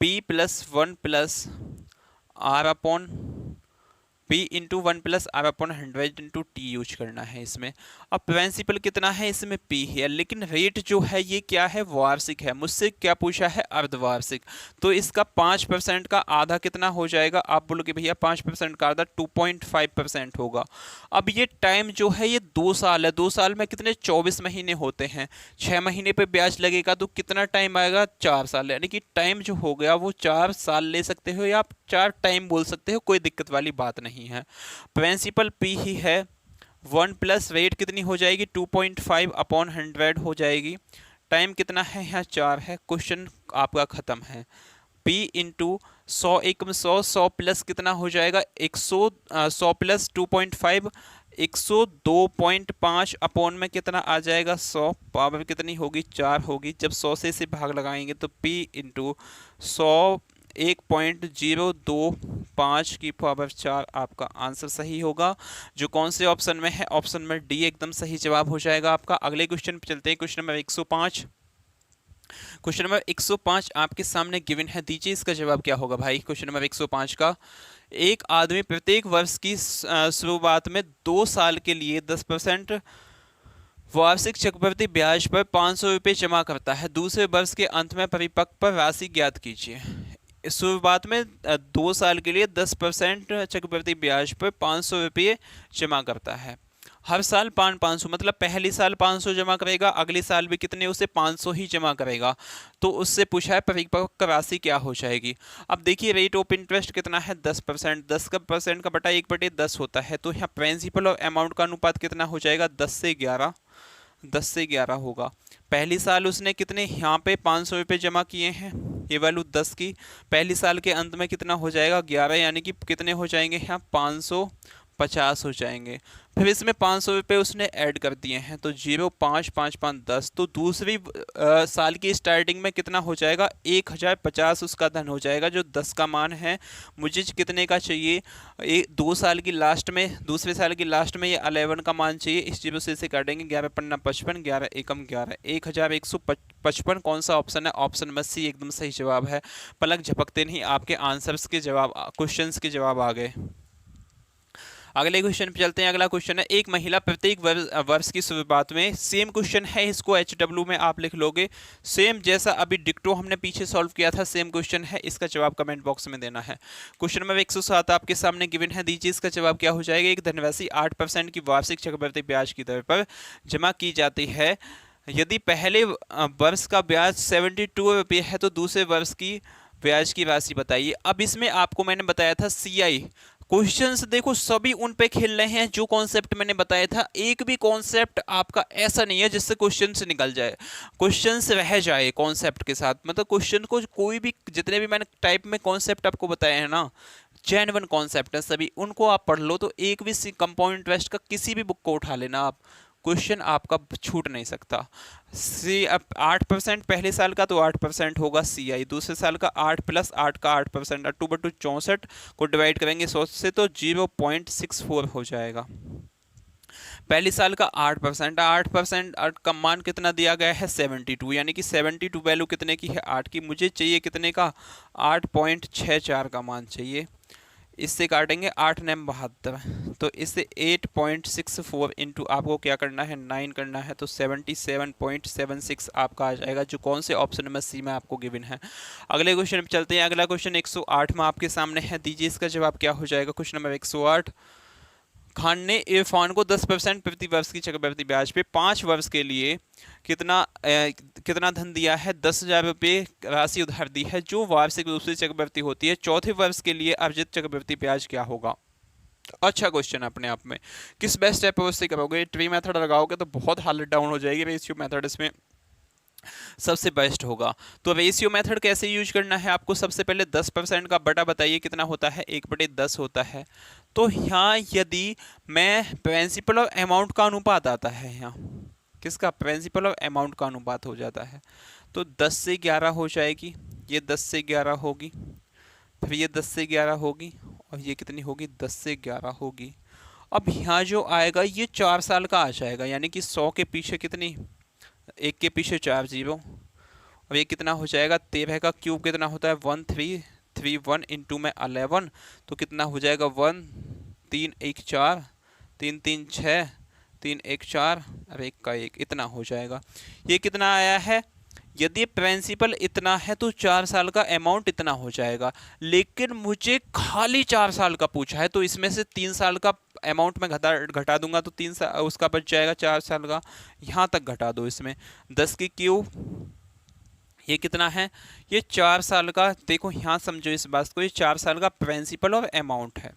[SPEAKER 1] P+1+R/P×1+R/100 टी यूज करना है इसमें। अब प्रिंसिपल कितना है, इसमें P है, लेकिन रेट जो है ये क्या है, वार्षिक है। मुझसे क्या पूछा है, अर्धवार्षिक, तो इसका 5% का आधा कितना हो जाएगा, आप बोलोगे भैया 5% का आधा 2.5% होगा। अब ये टाइम जो है ये 2 साल है, 2 साल में कितने 24 महीने होते हैं, 6 महीने पे ब्याज लगेगा तो कितना टाइम आएगा, 4 साल, यानी कि टाइम जो हो गया वो 4 साल ले सकते हो या आप 4 टाइम बोल सकते हो, कोई दिक्कत वाली बात नहीं है। प्रिंसिपल पी ही है, 1 प्लस रेट कितनी हो जाएगी, 2.5/100 हो जाएगी। टाइम कितना है यहाँ 4 है, क्वेश्चन आपका खत्म है। P इंटू 100 एकम 100 प्लस कितना हो जाएगा, 100 प्लस 2.5 102.5 अपॉन में कितना आ जाएगा 100, पावर कितनी होगी 4 होगी। जब 100 से इसे भाग लगाएंगे तो P इंटू 100 1.025 की पावर 4 आपका आंसर सही होगा, जो कौन से ऑप्शन में है, ऑप्शन में डी एकदम सही जवाब हो जाएगा आपका। अगले क्वेश्चन पे चलते हैं, क्वेश्चन नंबर 105। क्वेश्चन नंबर 105 आपके सामने गिवन है, दीजिए इसका जवाब क्या होगा भाई। क्वेश्चन नंबर 105 का, एक आदमी प्रत्येक वर्ष की शुरुआत में 2 साल के लिए 10% वार्षिक चक्रवृद्धि ब्याज पर 500 रुपये जमा करता है, दूसरे वर्ष के अंत में परिपक्व राशि ज्ञात कीजिए। शुरुआत में 2 साल के लिए 10% चक्रवृद्धि ब्याज पर 500 रुपये जमा करता है, हर साल 500, मतलब पहली साल 500 जमा करेगा, अगले साल भी कितने उसे 500 ही जमा करेगा। तो उससे पूछा है परिपक्व राशि क्या हो जाएगी। अब देखिए रेट ऑफ इंटरेस्ट कितना है 10%, 10 का परसेंट का बटा 1/10 होता है, तो यहाँ प्रिंसिपल और अमाउंट का अनुपात कितना हो जाएगा 10 से 11, 10 से 11 होगा। पहली साल उसने कितने यहाँ पे 500 रुपये जमा किए हैं, ये वैल्यू 10 की, पहली साल के अंत में कितना हो जाएगा 11, यानी कि कितने हो जाएंगे यहाँ 550 हो जाएंगे। फिर इसमें 500 रुपये उसने ऐड कर दिए हैं, तो 0 5 5 5 10, तो दूसरी साल की स्टार्टिंग में कितना हो जाएगा 1050 उसका धन हो जाएगा, जो 10 का मान है। मुझे कितने का चाहिए, 2 साल की लास्ट में, दूसरे साल की लास्ट में ये 11 का मान चाहिए। इस 0 से इसे काटेंगे, 11 पन्ना 55, 11 एकम 11, 1155 कौन सा ऑप्शन है, ऑप्शन नंबर सी एकदम सही जवाब है। पलक झपकते नहीं आपके आंसर्स के जवाब, क्वेश्चंस के जवाब आ गए। अगले क्वेश्चन पे चलते हैं। अगला क्वेश्चन है, एक महिला प्रत्येक वर्ष की शुरुआत में, सेम क्वेश्चन है, इसको HW में आप लिख लोगे, सेम जैसा अभी डिक्टो हमने पीछे सॉल्व किया था, सेम क्वेश्चन है, इसका जवाब कमेंट बॉक्स में देना है। क्वेश्चन नंबर 107 आपके सामने गिवन है, दीजिए इसका जवाब क्या हो जाएगा। एक धनराशि 8% की वार्षिक चक्रवृद्धि ब्याज की दर पर जमा की जाती है। यदि पहले वर्ष का ब्याज 72 रुपये है तो दूसरे वर्ष की ब्याज की राशि बताइए। अब इसमें आपको मैंने बताया था CI क्वेश्चंस, देखो सभी उन पे खेल रहे हैं जो कॉन्सेप्ट मैंने बताया था। एक भी कॉन्सेप्ट आपका ऐसा नहीं है जिससे क्वेश्चन से निकल जाए, क्वेश्चन से रह जाए कॉन्सेप्ट के साथ। मतलब क्वेश्चन को कोई भी, जितने भी मैंने टाइप में कॉन्सेप्ट आपको बताए हैं ना, जेन्युइन कॉन्सेप्ट है सभी, उनको आप पढ़ लो। तो एक भी कंपाउंड इंटरेस्ट का किसी भी बुक को उठा लेना आप, क्वेश्चन आपका छूट नहीं सकता। सी अब 8% पहले साल का तो 8% होगा CI, दूसरे साल का 8 + 8 का 8%, 2/2 64 को डिवाइड करेंगे 100 से तो 0.64 हो जाएगा। पहले साल का 8%, 8% का मान कितना दिया गया है 72, यानी कि 72 वैल्यू कितने की है 8 की। मुझे चाहिए कितने का 8.64 का मान चाहिए। इससे काटेंगे 8 9 72, तो इससे 8.64 इंटू आपको क्या करना है 9 करना है, तो 77.76 आपका आ जाएगा, जो कौन से ऑप्शन नंबर C में आपको गिवन है। अगले क्वेश्चन पे चलते हैं। अगला क्वेश्चन 108 में आपके सामने है, दीजिए इसका जवाब क्या हो जाएगा। क्वेश्चन नंबर 108, खान ने इरफान को 10% प्रति वर्ष की चक्रवृद्धि ब्याज पे 5 वर्ष के लिए कितना धन दिया है। 10,000 रुपये राशि उधार दी है, जो वार्षिक रूप से चक्रवृद्धि होती है। चौथे वर्ष के लिए अर्जित चक्रवृद्धि ब्याज क्या होगा। अच्छा क्वेश्चन अपने आप में, किस बेस्ट स्टेप से करोगे। ट्री मेथड लगाओगे तो बहुत हालत डाउन हो जाएगी, रेशियो मेथड इसमें सबसे बेस्ट होगा। तो रेशियो मेथड कैसे यूज करना है आपको, सबसे पहले 10% का बटा बताइए कितना होता है, 1/10 होता है। तो यहाँ यदि मैं प्रिंसिपल और अमाउंट का अनुपात आता है, यहाँ किसका, प्रिंसिपल और अमाउंट का अनुपात हो जाता है, तो 10 से 11 हो जाएगी, ये 10 से 11 होगी, फिर ये 10 से 11 होगी, और ये कितनी होगी 10 से 11 होगी। अब यहाँ जो आएगा ये 4 साल का आ जाएगा, यानी कि 100 के पीछे कितनी, 1 के पीछे 4 0, अब ये कितना हो जाएगा, 13 का क्यूब कितना होता है 1331 इंटू में 11, तो कितना हो जाएगा 1 3 1 4 3 3 6 3 1 4, अब 1 का 1, इतना हो जाएगा। ये कितना आया है, यदि प्रिंसिपल इतना है तो 4 साल का अमाउंट इतना हो जाएगा, लेकिन मुझे खाली 4 साल का पूछा है, तो इसमें से 3 साल का अमाउंट में घटा दूंगा, तो 3 साल उसका बच जाएगा 4 साल का, यहाँ तक घटा दो। इसमें 10 की क्यूब, ये कितना है, ये 4 साल का, देखो यहाँ समझो इस बात को, ये 4 साल का प्रिंसिपल और अमाउंट है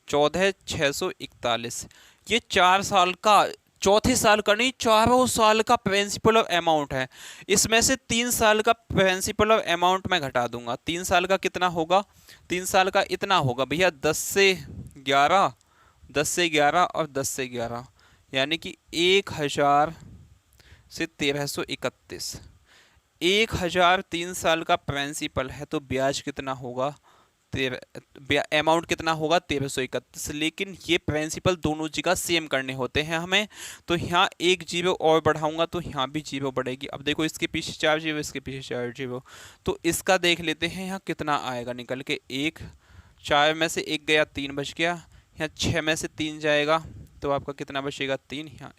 [SPEAKER 1] 14,641, ये 4 साल का, चौथे साल का नहीं, 4 साल का प्रिंसिपल और अमाउंट है। इसमें से 3 साल का प्रिंसिपल और अमाउंट में घटा दूंगा, 3 साल का कितना होगा, 3 साल का इतना होगा भैया 10 से 11, 10 से 11 और 10 से 11, यानी कि 1000 से 1331, 1000 3 साल का प्रिंसिपल है, तो ब्याज कितना होगा, अमाउंट कितना होगा 1331। लेकिन ये प्रिंसिपल दोनों जगह सेम करने होते हैं हमें, तो यहाँ 1 जीरो और बढ़ाऊंगा तो यहाँ भी जीरो बढ़ेगी। अब देखो इसके पीछे 4 जीरो, इसके पीछे 4 जीरो, तो इसका देख लेते हैं यहाँ कितना आएगा निकल के, 1 4 में से 1 गया 3 बच गया, यहाँ 6 में से 3 जाएगा तो आपका कितना बचेगा 3, यहाँ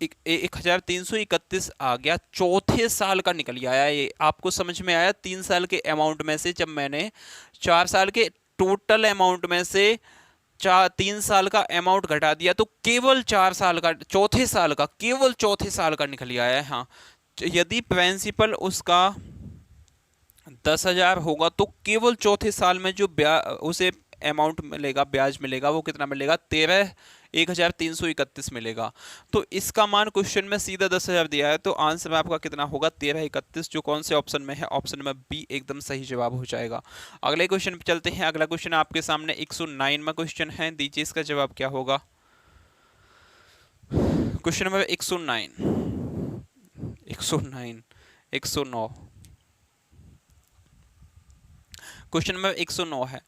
[SPEAKER 1] 1331 आ गया, चौथे साल का निकल आया। ये आपको समझ में आया, 3 साल के अमाउंट में से जब मैंने 4 साल के टोटल अमाउंट में से 3 साल का अमाउंट घटा दिया, तो केवल 4 साल का, चौथे साल का, केवल चौथे साल का निकल आया है। हाँ, यदि प्रिंसिपल उसका 10,000 होगा तो केवल चौथे साल में जो उसे अमाउंट मिलेगा, ब्याज मिलेगा, वो कितना मिलेगा 13,331 मिलेगा। तो इसका मान क्वेश्चन में सीधा 10,000 दिया है, तो आंसर आपका कितना होगा 1331, जो कौन से ऑप्शन में है, ऑप्शन नंबर बी एकदम सही जवाब हो जाएगा। अगले क्वेश्चन पे चलते हैं। अगला क्वेश्चन आपके सामने 109 में क्वेश्चन है, दीजिए इसका जवाब क्या होगा। क्वेश्चन नंबर 109 109 क्वेश्चन नंबर 109 है,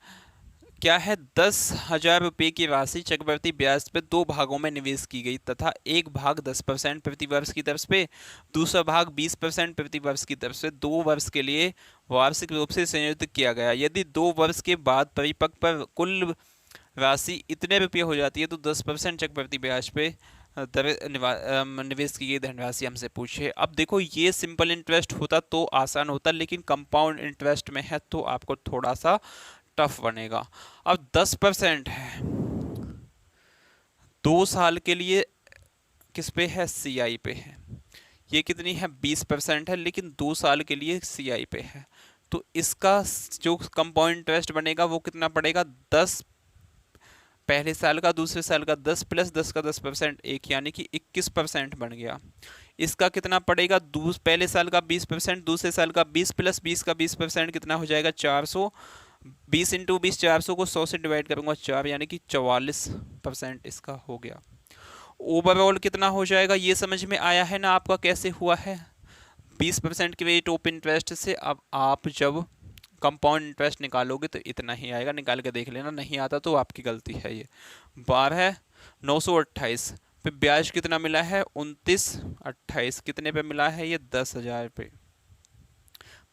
[SPEAKER 1] क्या है, 10,000 रुपये की राशि चक्रवृद्धि ब्याज पे दो भागों में निवेश की गई तथा एक भाग 10% प्रति वर्ष की दर पे, दूसरा भाग 20% प्रति वर्ष की दर से 2 वर्ष के लिए वार्षिक रूप से संयोजित किया गया। यदि 2 वर्ष के बाद परिपक्व पर कुल राशि इतने रुपये हो जाती है तो 10% चक्रवृद्धि ब्याज पे निवेश की गई धनराशि हमसे पूछे। अब देखो ये सिंपल इंटरेस्ट होता तो आसान होता, लेकिन कंपाउंड इंटरेस्ट में है तो आपको थोड़ा सा टफ बनेगा। अब 10% है 2 साल के लिए, किस पे है, सीआई पे है। ये कितनी है, 20% है, लेकिन 2 साल के लिए सीआई पे है। तो इसका जो कंपाउंड इंटरेस्ट बनेगा वो कितना पड़ेगा, 10 पहले साल का, दूसरे साल का 10 प्लस 10 का 10% एक, यानी कि 21% बन गया। इसका कितना पड़ेगा, पहले साल का 20%, दूसरे साल का 20 प्लस 20 का 20% कितना हो जाएगा, 400। 20 इंटू 20 400 को 100 से डिवाइड करूंगा 4, यानी कि 44% इसका हो गया। ओवरऑल कितना हो जाएगा, ये समझ में आया है ना आपका कैसे हुआ है। 20% के रेट ऑफ इंटरेस्ट से अब आप जब कंपाउंड इंटरेस्ट निकालोगे तो इतना ही आएगा, निकाल के देख लेना, नहीं आता तो आपकी गलती है। ये 12,928 पे ब्याज कितना मिला है, 29,28 कितने पे मिला है, ये 10,000 पे।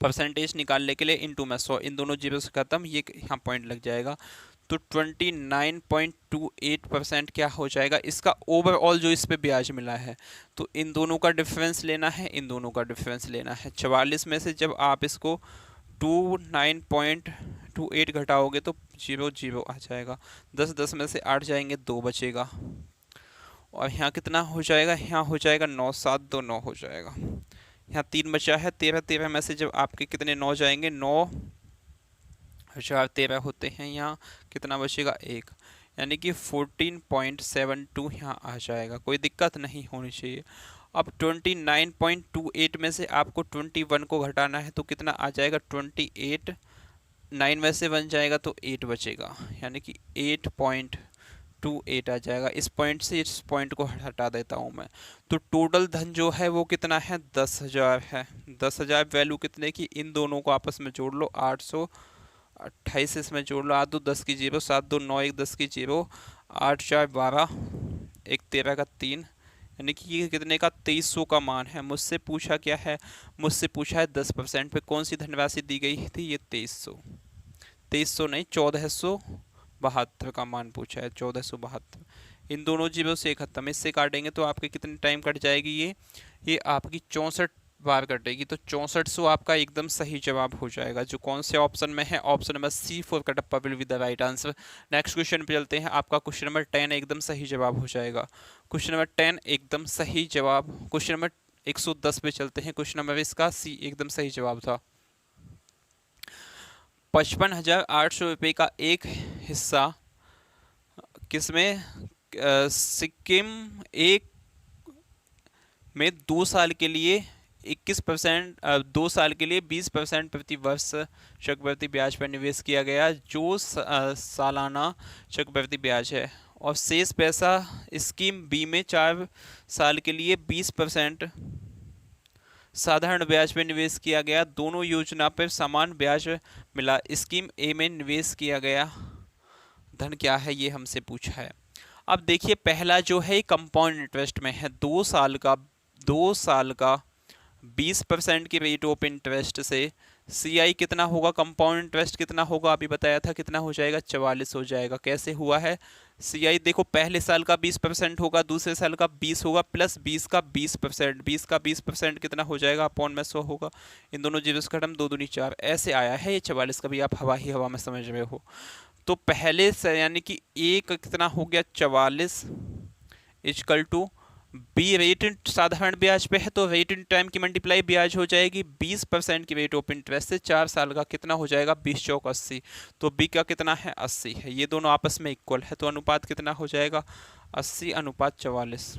[SPEAKER 1] परसेंटेज निकालने के लिए इंटू में 100, इन दोनों जीरो से खत्म, ये यहाँ पॉइंट लग जाएगा। तो 29.28% क्या हो जाएगा इसका ओवरऑल जो इस पे ब्याज मिला है। तो इन दोनों का डिफरेंस लेना है, इन दोनों का डिफरेंस लेना है। 44 में से जब आप इसको 29.28 घटाओगे तो 0 0 आ जाएगा। 10 में से 8 जाएंगे, 2 बचेगा। और यहाँ कितना हो जाएगा, यहाँ हो जाएगा 9 7 2 9 हो जाएगा। यहाँ 3 बचा है, 13 में से जब आपके कितने 9 जाएंगे, 9,013 होते हैं, यहाँ कितना बचेगा 1, यानी कि 14.72 यहाँ आ जाएगा। कोई दिक्कत नहीं होनी चाहिए। अब 29.28 में से आपको 21 को घटाना है तो कितना आ जाएगा, 28, 9 में से 1 जाएगा तो 8 बचेगा, यानी कि 8.28 आ जाएगा। इस पॉइंट से इस पॉइंट को हटा देता हूँ मैं। तो टोटल धन जो है वो कितना है, 10,000 है। 10,000 वैल्यू कितने की, इन दोनों को आपस में जोड़ लो, 828 इसमें जोड़ लो, 8 2 10 की 0, 7 2 9 1 10 की 0, 8 4 12 1 13 का 3, यानी कि ये कितने का, 2300 का मान है। मुझसे पूछा क्या है, मुझसे पूछा है 10% पे कौन सी धनराशि दी गई थी, ये 2300 नहीं 1472 का मान पूछा है, 1472। इन दोनों जीरो से खत्म, इससे काटेंगे तो आपके कितने टाइम कट जाएगी, ये आपकी 64 बार कटेगी। तो 6400 आपका एकदम सही जवाब हो जाएगा, जो कौन से ऑप्शन में है, option number C4 Kattappa will be the right answer. Next question पे चलते हैं। आपका क्वेश्चन नंबर 10 एकदम सही जवाब हो जाएगा। क्वेश्चन नंबर 10 एकदम सही जवाब। क्वेश्चन नंबर 110 पे चलते हैं। क्वेश्चन नंबर इसका C एकदम सही जवाब था। 55,800 रुपये का एक हिस्सा किसमें, सिक्किम एक में 2 साल के लिए 21%, 2 साल के लिए 20% प्रति वर्ष चक्रवृद्धि ब्याज पर निवेश किया गया, जो सालाना चक्रवृद्धि ब्याज है। और शेष पैसा स्कीम बी में 4 साल के लिए 20% साधारण ब्याज पर निवेश किया गया। दोनों योजना पर समान ब्याज मिला। स्कीम ए में निवेश किया गया धन क्या है, ये हमसे पूछा है। अब देखिए पहला जो है कंपाउंड इंटरेस्ट में है, 2 साल का 20% के रेट ऑफ इंटरेस्ट से सीआई कितना होगा, कंपाउंड इंटरेस्ट कितना होगा, अभी बताया था कितना हो जाएगा, 44 हो जाएगा। कैसे हुआ है, सीआई देखो पहले साल का 20% होगा, दूसरे साल का 20 होगा, प्लस 20 का 20%, 20 का 20% कितना हो जाएगा, अपॉन में 100 होगा। इन दोनों जीरो से खत्म, 2 दूनी 4, ऐसे आया है ये 44 का भी, आप हवा ही हवा में समझ रहे हो। तो पहले से यानी कि एक कितना हो गया 44 is equal to B rate in साधारण ब्याज पे है तो रेट इन टाइम की मल्टीप्लाई ब्याज हो जाएगी 20% की रेट ऑफ इंटरेस्ट से 4 साल का कितना हो जाएगा 20 चौक 80। तो बी का कितना है 80 है। ये दोनों आपस में इक्वल है तो अनुपात कितना हो जाएगा 80:44।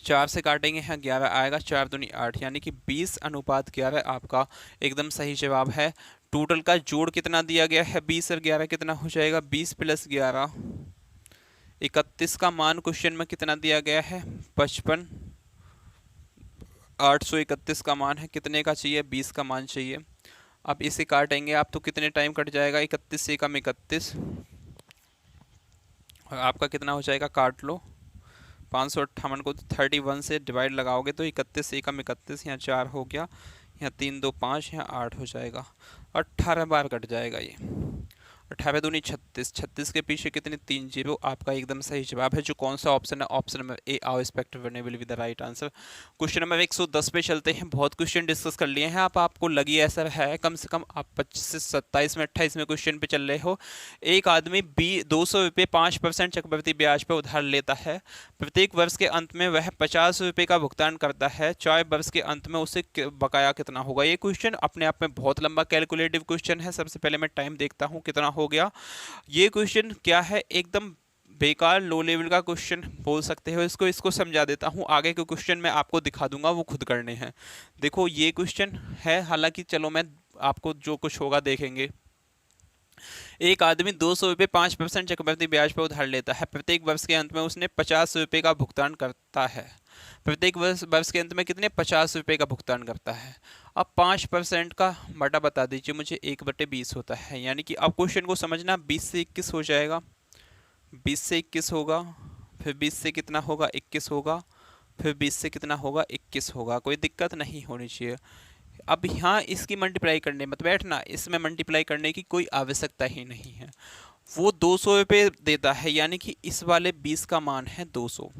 [SPEAKER 1] 4 से काटेंगे यहाँ 11 आएगा, 4 दूनी 8 यानी कि 20:11 आपका एकदम सही जवाब है। टोटल का जोड़ कितना दिया गया है 20 और 11 कितना हो जाएगा 20 + 11 31 का मान क्वेश्चन में कितना दिया गया है 55। 831 का मान है, कितने का चाहिए 20 का मान चाहिए। अब इसे काटेंगे आप तो कितने टाइम कट जाएगा, 31 से कम 31, और आपका कितना हो जाएगा, काट लो 558 को 31 से डिवाइड लगाओगे तो 31 से कम 31, यहाँ 4 हो गया, यहाँ 3 2 5, यहाँ 8 हो जाएगा, 18 बार कट जाएगा ये। 18 दूनी 36, 36 के पीछे कितने 3 जीरो, आपका एकदम सही जवाब है। जो कौन सा ऑप्शन है, option number A, our respective one will be the right answer. Question number 110 पे चलते हैं। बहुत क्वेश्चन डिस्कस कर लिए हैं आप, आपको लगी ऐसा है कम से कम आप 25 से 27 में 28 में क्वेश्चन पे चल रहे हो। एक आदमी 200 रुपये 5% चक्रवृद्धि ब्याज पर उधार लेता है। प्रत्येक वर्ष के अंत में वह 50 रुपये का भुगतान करता है। 4 वर्ष के अंत में उसे बकाया कितना होगा। ये क्वेश्चन अपने आप में बहुत लंबा कैलकुलेटिव क्वेश्चन है। सबसे पहले मैं टाइम देखता हूँ कितना हो गया। ये क्वेश्चन क्या है, एकदम बेकार लो लेवल का क्वेश्चन बोल सकते हो इसको समझा देता हूँ। आगे के क्वेश्चन मैं आपको दिखा दूंगा, वो खुद करने हैं। देखो ये क्वेश्चन है, हालांकि चलो मैं आपको जो कुछ होगा देखेंगे। एक आदमी 200 रुपये 5% चक्रवृद्धि ब्याज पर उधार लेता है। प्रत्येक वर्ष के अंत में उसने 50 रुपये का भुगतान करता है। प्रत्येक वर्ष के अंत में कितने 50 रुपये का भुगतान करता है। अब 5% का बटा बता दीजिए मुझे, 1/20 होता है। यानी कि अब क्वेश्चन को समझना, 20 से 21 हो जाएगा, 20 से 21 होगा, फिर 20 से कितना होगा 21 होगा, फिर 20 से कितना होगा 21 होगा। कोई दिक्कत नहीं होनी चाहिए। अब यहाँ इसकी मल्टीप्लाई करने मत बैठना, इसमें मल्टीप्लाई करने की कोई आवश्यकता ही नहीं है। वो 200 रुपये देता है, यानी कि इस वाले 20 का मान है 200।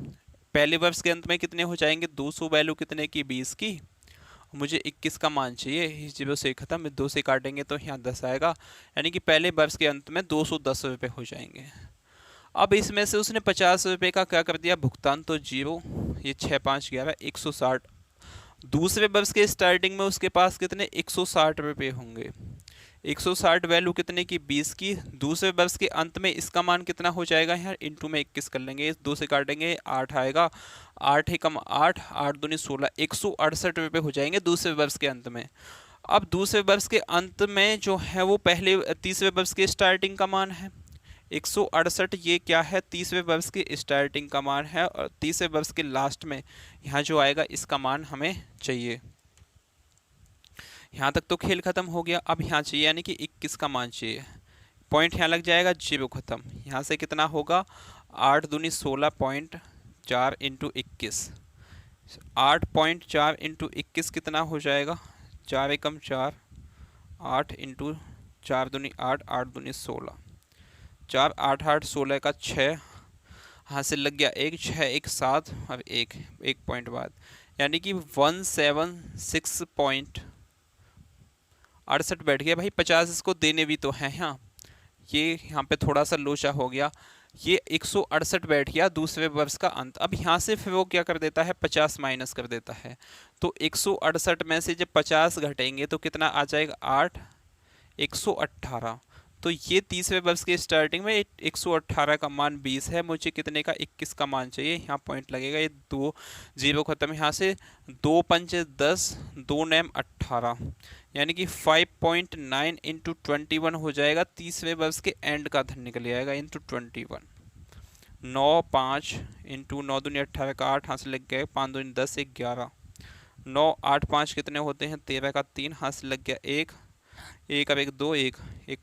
[SPEAKER 1] पहले वर्ष के अंत में कितने हो जाएंगे 200, वैल्यू कितने की 20 की, मुझे 21 का मान चाहिए। इस जीरो से खत्म, 2 से काटेंगे तो यहाँ 10 आएगा, यानी कि पहले वर्ष के अंत में 210 रुपये हो जाएंगे। अब इसमें से उसने 50 रुपये का क्या कर दिया भुगतान, तो जीरो, ये 6 5 11 160। दूसरे वर्ष के स्टार्टिंग में उसके पास कितने 160 रुपये होंगे। 160 वैल्यू कितने की 20 की। दूसरे वर्ष के अंत में इसका मान कितना हो जाएगा, यहाँ इंटू में 21 कर लेंगे, 2 से काटेंगे 8 आएगा, 8 एकम 8, 8 दूनी 16, 168 रुपये हो जाएंगे दूसरे वर्ष के अंत में। अब दूसरे वर्ष के अंत में जो है वो पहले तीसरे वर्ष के स्टार्टिंग का मान है 168, ये क्या है तीसरे वर्ष की स्टार्टिंग का मान है, और तीसरे वर्ष के लास्ट में यहाँ जो आएगा इसका मान हमें चाहिए। यहाँ तक तो खेल खत्म हो गया। अब यहाँ चाहिए, यानी कि 21 का मान चाहिए। पॉइंट यहाँ लग जाएगा, जीरो खत्म। यहाँ से कितना होगा 8 दूनी 16.4 इंटू 21, 8.4 इंटू 21 कितना हो जाएगा, 4 एकम 4, 8 इंटू 4 दूनी 8, 8 दूनी 16, 4 8 8 16 का 6, हाँ से लग गया 1, 6 1 7 और 1 पॉइंट बाद, यानी कि 176.68 बैठ गया। भाई 50 इसको देने भी तो हैं। यहाँ ये यहाँ पे थोड़ा सा लोचा हो गया, ये 168 बैठ गया दूसरे वर्ष का अंत। अब यहाँ से फिर वो क्या कर देता है 50 माइनस कर देता है, तो 168 में से जब 50 घटेंगे तो कितना आ जाएगा 8, 118। तो ये तीसरे वर्ष के स्टार्टिंग में 118 का मान 20 है, मुझे कितने का 21 का मान चाहिए। यहाँ पॉइंट लगेगा, ये 2 जीरो खत्म, यहाँ से 2 पंच 10, 2 नैम 18, यानी कि 5.9 इंटू 21 हो जाएगा। तीसरे वर्ष के एंड का धन निकल आएगा इंटू 21। 9 5 इंटू 9 दूनी 18 का 8, हाथ से लग गया 5 दूनी 10 1 11, 9 8 5 कितने होते हैं 13 का 3, हाथ से लग गया 1 1 अब 1 2 1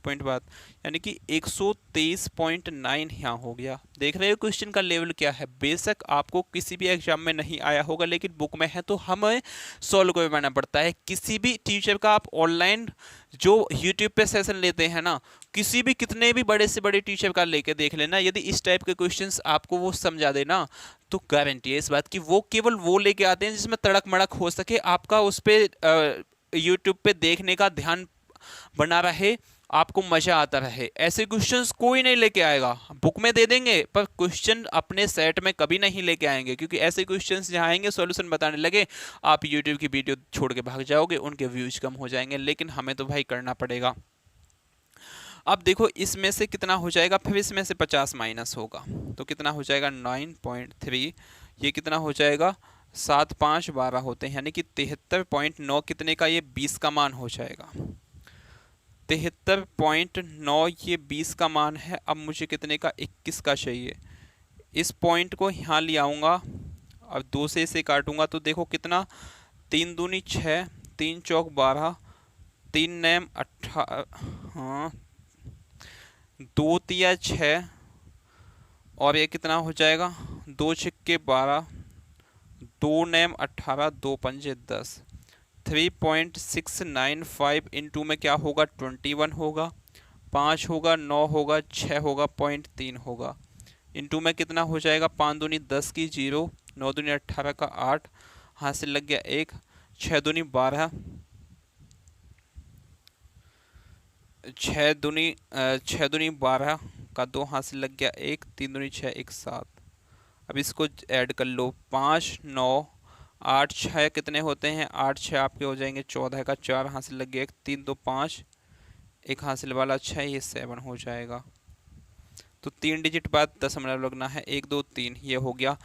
[SPEAKER 1] पॉइंट बाद, यानी कि 123.9 यहाँ हो गया। देख रहे हो क्वेश्चन का लेवल क्या है। बेशक आपको किसी भी एग्जाम में नहीं आया होगा, लेकिन बुक में है तो हमें सॉल्व करवाना पड़ता है। किसी भी टीचर का आप ऑनलाइन जो यूट्यूब पे सेशन लेते हैं ना, किसी भी कितने भी बड़े से बड़े टीचर का लेके देख लेना, यदि इस टाइप के क्वेश्चंस आपको वो समझा देना तो गारंटी है इस बात की वो केवल वो लेके आते हैं जिसमें तड़क मड़क हो सके, आपका उस पर यूट्यूब पे देखने का ध्यान बना रहे, आपको मजा आता रहे। ऐसे क्वेश्चंस कोई नहीं लेके आएगा। बुक में दे देंगे पर क्वेश्चन अपने सेट में कभी नहीं लेके आएंगे, क्योंकि ऐसे क्वेश्चंस जहां आएंगे सॉल्यूशन बताने लगे आप यूट्यूब की वीडियो छोड़ के भाग जाओगे, उनके व्यूज कम हो जाएंगे। लेकिन हमें तो भाई करना पड़ेगा। अब देखो इसमें से कितना हो जाएगा, फिर इसमें से 50 माइनस होगा तो कितना हो जाएगा 9.3, ये कितना हो जाएगा 7 5 12 होते हैं, यानी कि 73.9 कितने का, ये 20 का मान हो जाएगा। 73.9 ये 20 का मान है। अब मुझे कितने का 21 का चाहिए। इस पॉइंट को यहाँ ले आऊँगा, अब 2 से इसे काटूंगा तो देखो कितना 3 दूनी 6, 3 चौक 12, 3 नेम 18, हाँ 2 तिया 6, और ये कितना हो जाएगा 2 छिक्के 12, 2 नेम 18, 2 पंजे 10। 3.695 इंटू में क्या होगा 21 होगा, 5 होगा, 9 होगा, 6 होगा, 0.3 होगा। इंटू में कितना हो जाएगा 5 दूनी 10 की 0, 9 दूनी 18 का 8, हाथ से लग गया 1, 6 दूनी 12, 6 दूनी 12 का 2, हाथ से लग गया 1, 3 दूनी 6, 1 7। अब इसको ऐड कर लो, 5 9 8 6 कितने होते हैं 8 6 आपके हो जाएंगे 14 का 4, हाथ से लग गया 1, 3 2 5, एक हासिल वाला 6, ये 7 हो जाएगा। तो 3 डिजिट बाद दशमलव लगना है, 1 2 3, ये हो गया।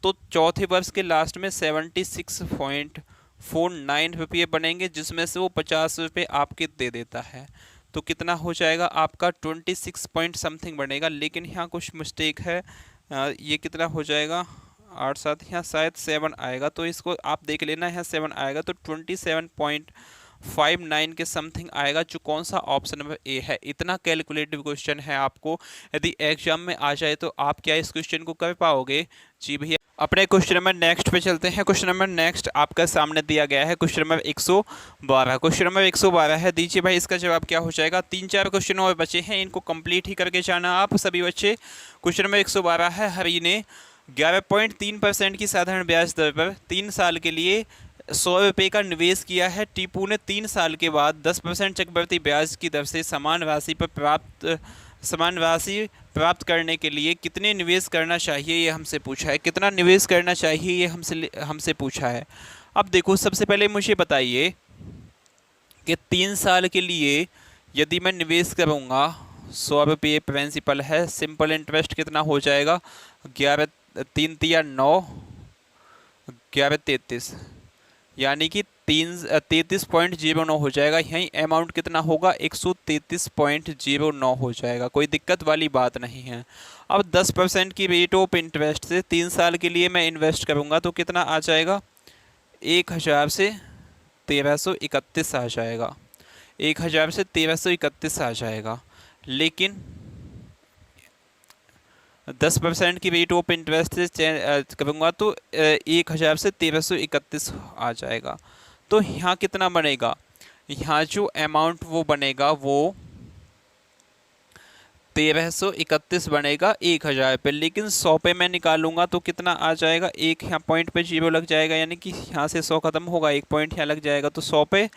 [SPEAKER 1] तो चौथे वर्ष के लास्ट में 76.49 रुपये बनेंगे, जिसमें से वो 50 रुपये आपके दे देता है। तो कितना हो जाएगा आपका 26 पॉइंट समथिंग बनेगा। लेकिन यहाँ कुछ मिस्टेक है, ये कितना हो जाएगा 8 7, यहाँ शायद 7 आएगा, तो इसको आप देख लेना, यहाँ 7 आएगा तो 27.59 के समथिंग आएगा, जो कौन सा ऑप्शन नंबर ए है। इतना कैलकुलेटिव क्वेश्चन है, आपको यदि एग्जाम में आ जाए तो आप क्या इस क्वेश्चन को कर पाओगे। जी भैया, अपने क्वेश्चन नंबर नेक्स्ट पे चलते हैं। क्वेश्चन नंबर नेक्स्ट आपका सामने दिया गया है, क्वेश्चन नंबर 112। क्वेश्चन नंबर 112 है, दीजिए भाई इसका जवाब क्या हो जाएगा। 3-4 क्वेश्चन और बचे हैं, इनको कंप्लीट ही करके जाना आप सभी बच्चे। क्वेश्चन नंबर 112 है, हरी ने 11.3% की साधारण ब्याज दर पर 3 साल के लिए 100 रुपये का निवेश किया है। टीपू ने 3 साल के बाद 10% चक्रवृद्धि ब्याज की दर से समान राशि प्राप्त करने के लिए कितने निवेश करना चाहिए, ये हमसे पूछा है। कितना निवेश करना चाहिए ये हमसे पूछा है। अब देखो, सबसे पहले मुझे बताइए कि 3 साल के लिए यदि मैं निवेश करूँगा 100 रुपये, प्रिंसिपल है, सिंपल इंटरेस्ट कितना हो जाएगा 11 3 तिया 9, 11 33, यानी कि 33.09 हो जाएगा। यहीं अमाउंट कितना होगा 133.09 हो जाएगा, कोई दिक्कत वाली बात नहीं है। अब 10% की रेट ऑफ इंटरेस्ट से 3 साल के लिए मैं इन्वेस्ट करूंगा तो कितना आ जाएगा 1000 से 1331 आ जाएगा, 1000 से 1331 आ जाएगा। लेकिन 10% की रेट ऑफ इंटरेस्ट से करूँगा तो 1000 से 1331 आ जाएगा। तो यहाँ कितना बनेगा, यहाँ जो अमाउंट वो बनेगा वो 1331 बनेगा 1000 पे। लेकिन 100 पे मैं निकालूंगा तो कितना आ जाएगा, एक यहाँ पॉइंट पे 0 लग जाएगा, यानी कि यहाँ से 100 खत्म होगा, एक पॉइंट यहाँ लग जाएगा, तो 100 पे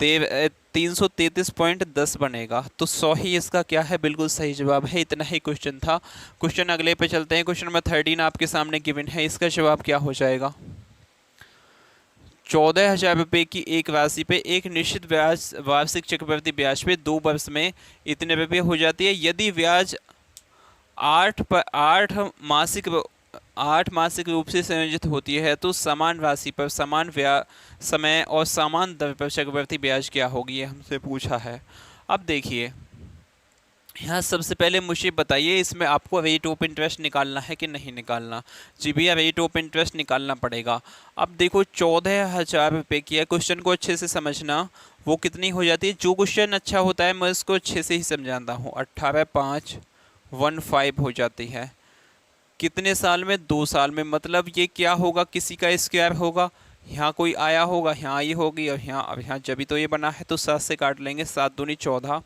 [SPEAKER 1] 333.10 बनेगा। तो 100 ही इसका क्या है, बिल्कुल सही जवाब है। इतना ही क्वेश्चन था। क्वेश्चन अगले पे चलते हैं। क्वेश्चन नंबर 13 आपके सामने गिवन है, इसका जवाब क्या हो जाएगा। 14,000 रुपये की एक राशि पे एक निश्चित ब्याज वार्षिक चक्रवृद्धि ब्याज पे 2 वर्ष में इतने रुपये हो जाती है। यदि ब्याज 8 मासिक रूप से संयोजित होती है तो समान राशि पर समान समय और समान दर पर चक्रवृद्धि ब्याज क्या होगी, ये हमसे पूछा है। अब देखिए, यहाँ सबसे पहले मुझे बताइए इसमें आपको रेट ऑफ इंटरेस्ट निकालना है कि नहीं निकालना। जी भैया, रेट ऑफ इंटरेस्ट निकालना पड़ेगा। अब देखो 14,000 रुपये की है, क्वेश्चन को अच्छे से समझना, वो कितनी हो जाती है। जो क्वेश्चन अच्छा होता है मैं इसको अच्छे से ही समझाता हूँ। 18,515 हो जाती है। कितने साल में, 2 साल में। मतलब ये क्या होगा, किसी का स्क्वायर होगा, यहाँ कोई आया होगा, यहाँ आई होगी, और यहाँ अब यहाँ जब भी तो ये बना है तो 7 से काट लेंगे, 7 दूनी 14,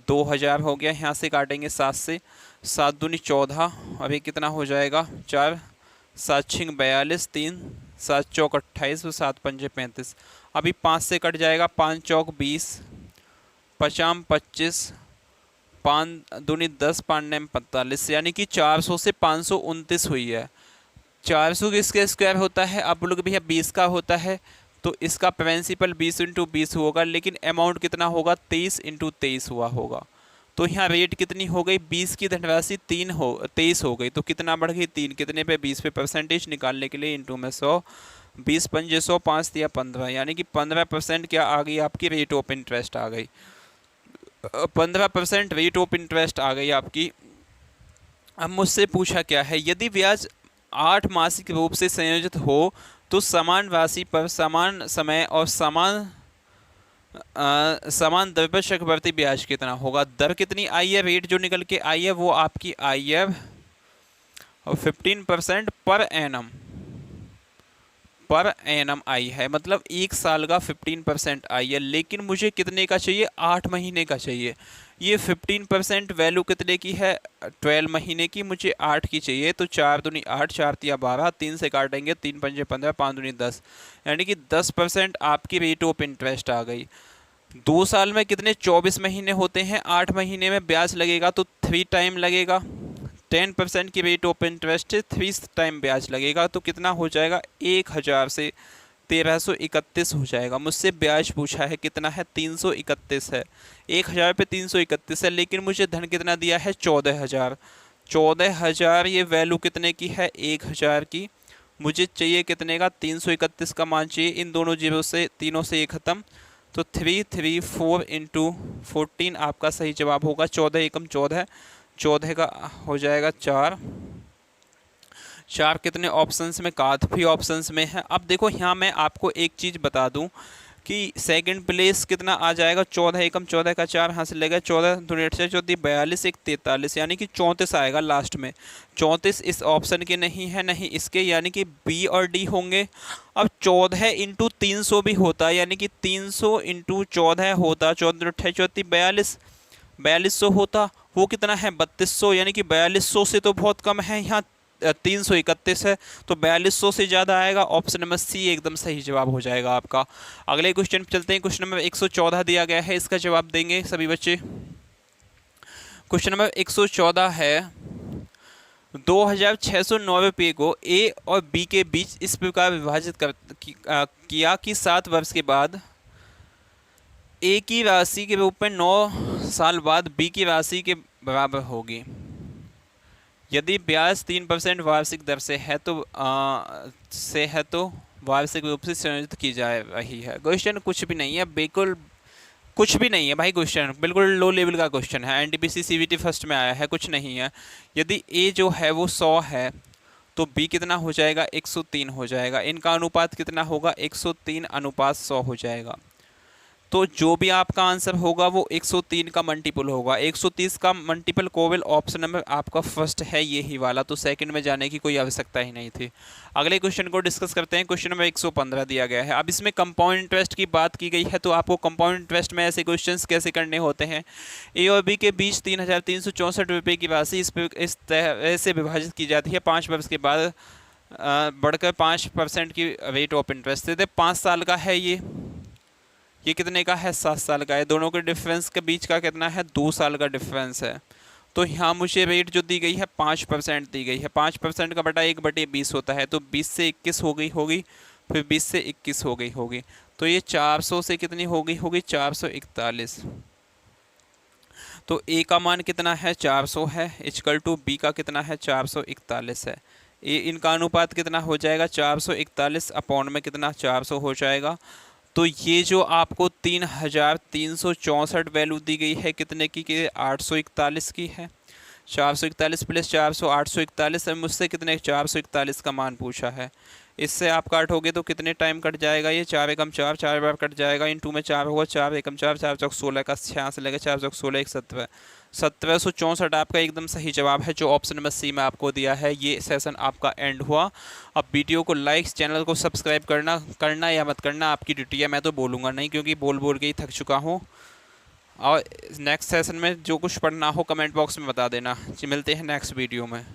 [SPEAKER 1] 2000 हो गया। यहाँ से काटेंगे 7 से, 7 दूनी 14, अभी कितना हो जाएगा 4, 7 छिंग 42, 3 7 चौक 28, 7 पंजे 35। अभी 5 से कट जाएगा, 5 चौक 20, 50 25, 5 दूनी 10, 5 नेम 45, यानी कि 400 से 529 हुई है। 400 किसका स्क्वायर होता है, आप बोलोगे भैया 20 का होता है, तो इसका प्रिंसिपल 20 × 20 होगा, लेकिन अमाउंट कितना होगा 23 × 23 हुआ होगा। तो यहाँ रेट कितनी हो गई, 20 की धनराशि 23 हो गई, तो कितना बढ़ गई 3, कितने पे 20 पे। परसेंटेज निकालने के लिए इंटू में 100, 20 पंजे 100, 5 दिया 15, यानी कि 15% क्या आ गई आपकी रेट ऑफ इंटरेस्ट आ गई। 15% रेट ऑफ इंटरेस्ट आ गई आपकी। अब मुझसे पूछा क्या है, यदि ब्याज 8 मासिक रूप से संयोजित हो तो समान राशि पर समान समय और समान समान दर पर चक्रवृद्धि ब्याज कितना होगा। दर कितनी आई है, रेट जो निकल के आई है वो आपकी आई है 15% पर एनम आई है, मतलब एक साल का 15% आई है। लेकिन मुझे कितने का चाहिए, 8 महीने का चाहिए। ये 15% वैल्यू कितने की है, 12 महीने की, मुझे 8 की चाहिए। तो 4 दूनी 8, 4 तिया 12, 3 से काटेंगे, 3 पंजे 15, 5 दूनी 10, यानी कि 10% आपकी रेट ऑफ इंटरेस्ट आ गई। 2 साल में कितने 24 महीने होते हैं, 8 महीने में ब्याज लगेगा तो 3 टाइम लगेगा। 10% की रेट ऑफ इंटरेस्ट 3 टाइम ब्याज लगेगा, तो कितना हो जाएगा, 1000 से 1331 हो जाएगा। मुझसे ब्याज पूछा है कितना है, 331 है। 1000 पे 331 है, लेकिन मुझे धन कितना दिया है, 14000। 14000 ये वैल्यू कितने की है, 1000 की। मुझे चाहिए कितने का, 331 का मान चाहिए। इन दोनों जीरो से, तीनों से ये खत्म, तो 334 इंटू 14 आपका सही जवाब होगा। 14 एकम 14, 14 का हो जाएगा 4। 4 कितने ऑप्शंस में, काफ़ी ऑप्शंस में है। अब देखो यहाँ मैं आपको एक चीज़ बता दूं कि सेकंड प्लेस कितना आ जाएगा, 14 एकम 14 का 4 यहाँ से लेगा, 14 दूनी 8 से 14, 42 एक 43, यानी कि 34 आएगा लास्ट में। 34 इस ऑप्शन के नहीं है, नहीं इसके, यानी कि बी और डी होंगे। अब 14 इंटू 300 भी होता, यानी कि 300 इंटू 14 होता, 14 34 42, 4200 होता। वो कितना है, 3200, यानी कि 4200 से तो बहुत कम है, यहाँ 331 है, तो 4200 से ज़्यादा आएगा। ऑप्शन नंबर सी एकदम सही जवाब हो जाएगा आपका। अगले क्वेश्चन पे चलते हैं। क्वेश्चन नंबर 114 दिया गया है, इसका जवाब देंगे सभी बच्चे। क्वेश्चन नंबर 114 है, 2609 रुपये को ए और बी के बीच इस प्रकार विभाजित किया कि 7 वर्ष के बाद ए की राशि के रूप में 9 साल बाद बी की राशि के बराबर होगी। यदि ब्याज 3% वार्षिक दर से है तो वार्षिक रूप से संयोजित की जा रही है। क्वेश्चन कुछ भी नहीं है, बिल्कुल कुछ भी नहीं है भाई। क्वेश्चन बिल्कुल लो लेवल का क्वेश्चन है, एनटीपीसी सीवीटी फर्स्ट में आया है, कुछ नहीं है। यदि ए जो है वो 100 है तो बी कितना हो जाएगा, 103 हो जाएगा। इनका अनुपात कितना होगा, 103 अनुपात 100 हो जाएगा। तो जो भी आपका आंसर होगा वो 103 का मल्टीपल होगा। 130 का मल्टीपल कोविल ऑप्शन नंबर आपका फर्स्ट है, ये ही वाला, तो सेकंड में जाने की कोई आवश्यकता ही नहीं थी। अगले क्वेश्चन को डिस्कस करते हैं। क्वेश्चन नंबर 115 दिया गया है। अब इसमें कंपाउंड इंटरेस्ट की बात की गई है, तो आपको कंपाउंड इंटरेस्ट में ऐसे क्वेश्चंस कैसे करने होते हैं। ए और बी के बीच 3364 रुपये की राशि इस तरह से विभाजित की जाती है। 5 वर्ष के बाद बढ़कर 5% की रेट ऑफ इंटरेस्ट देते। 5 साल का है ये कितने का है, 7 साल का है। दोनों के डिफरेंस के बीच का कितना है, 2 साल का डिफरेंस है। तो यहाँ मुझे रेट जो दी गई है 5% दी गई है। 5% का बटा 1/20 होता है, तो 20 से 21 हो गई होगी, फिर 20 से 21 हो गई होगी। तो ये 400 से कितनी हो गई होगी, 441। तो ए का मान कितना है, 400 है, इक्वल टू बी का कितना है, 441 है। इनका अनुपात कितना हो जाएगा, 441 अपॉन में कितना, 400 हो जाएगा। तो ये जो आपको 3364 वैल्यू दी गई है कितने की, 841 की है। 441 प्लस 400 841 है। मुझसे कितने, 441 का मान पूछा है। इससे आप काटोगे तो कितने टाइम कट जाएगा, ये 4 एकम 4, 4 बार कट जाएगा। इन 2 में 4 होगा, 4 एकम 4, 4 चौक 16 का 6 से लेकर 4 चौक 16 एक 17, 1764 आपका एकदम सही जवाब है, जो ऑप्शन नंबर सी में आपको दिया है। ये सेशन आपका एंड हुआ। अब वीडियो को लाइक, चैनल को सब्सक्राइब करना या मत करना आपकी ड्यूटी है, मैं तो बोलूँगा नहीं, क्योंकि बोल बोल के ही थक चुका हूँ। और नेक्स्ट सेशन में जो कुछ पढ़ना हो कमेंट बॉक्स में बता देना। मिलते हैं नेक्स्ट वीडियो में।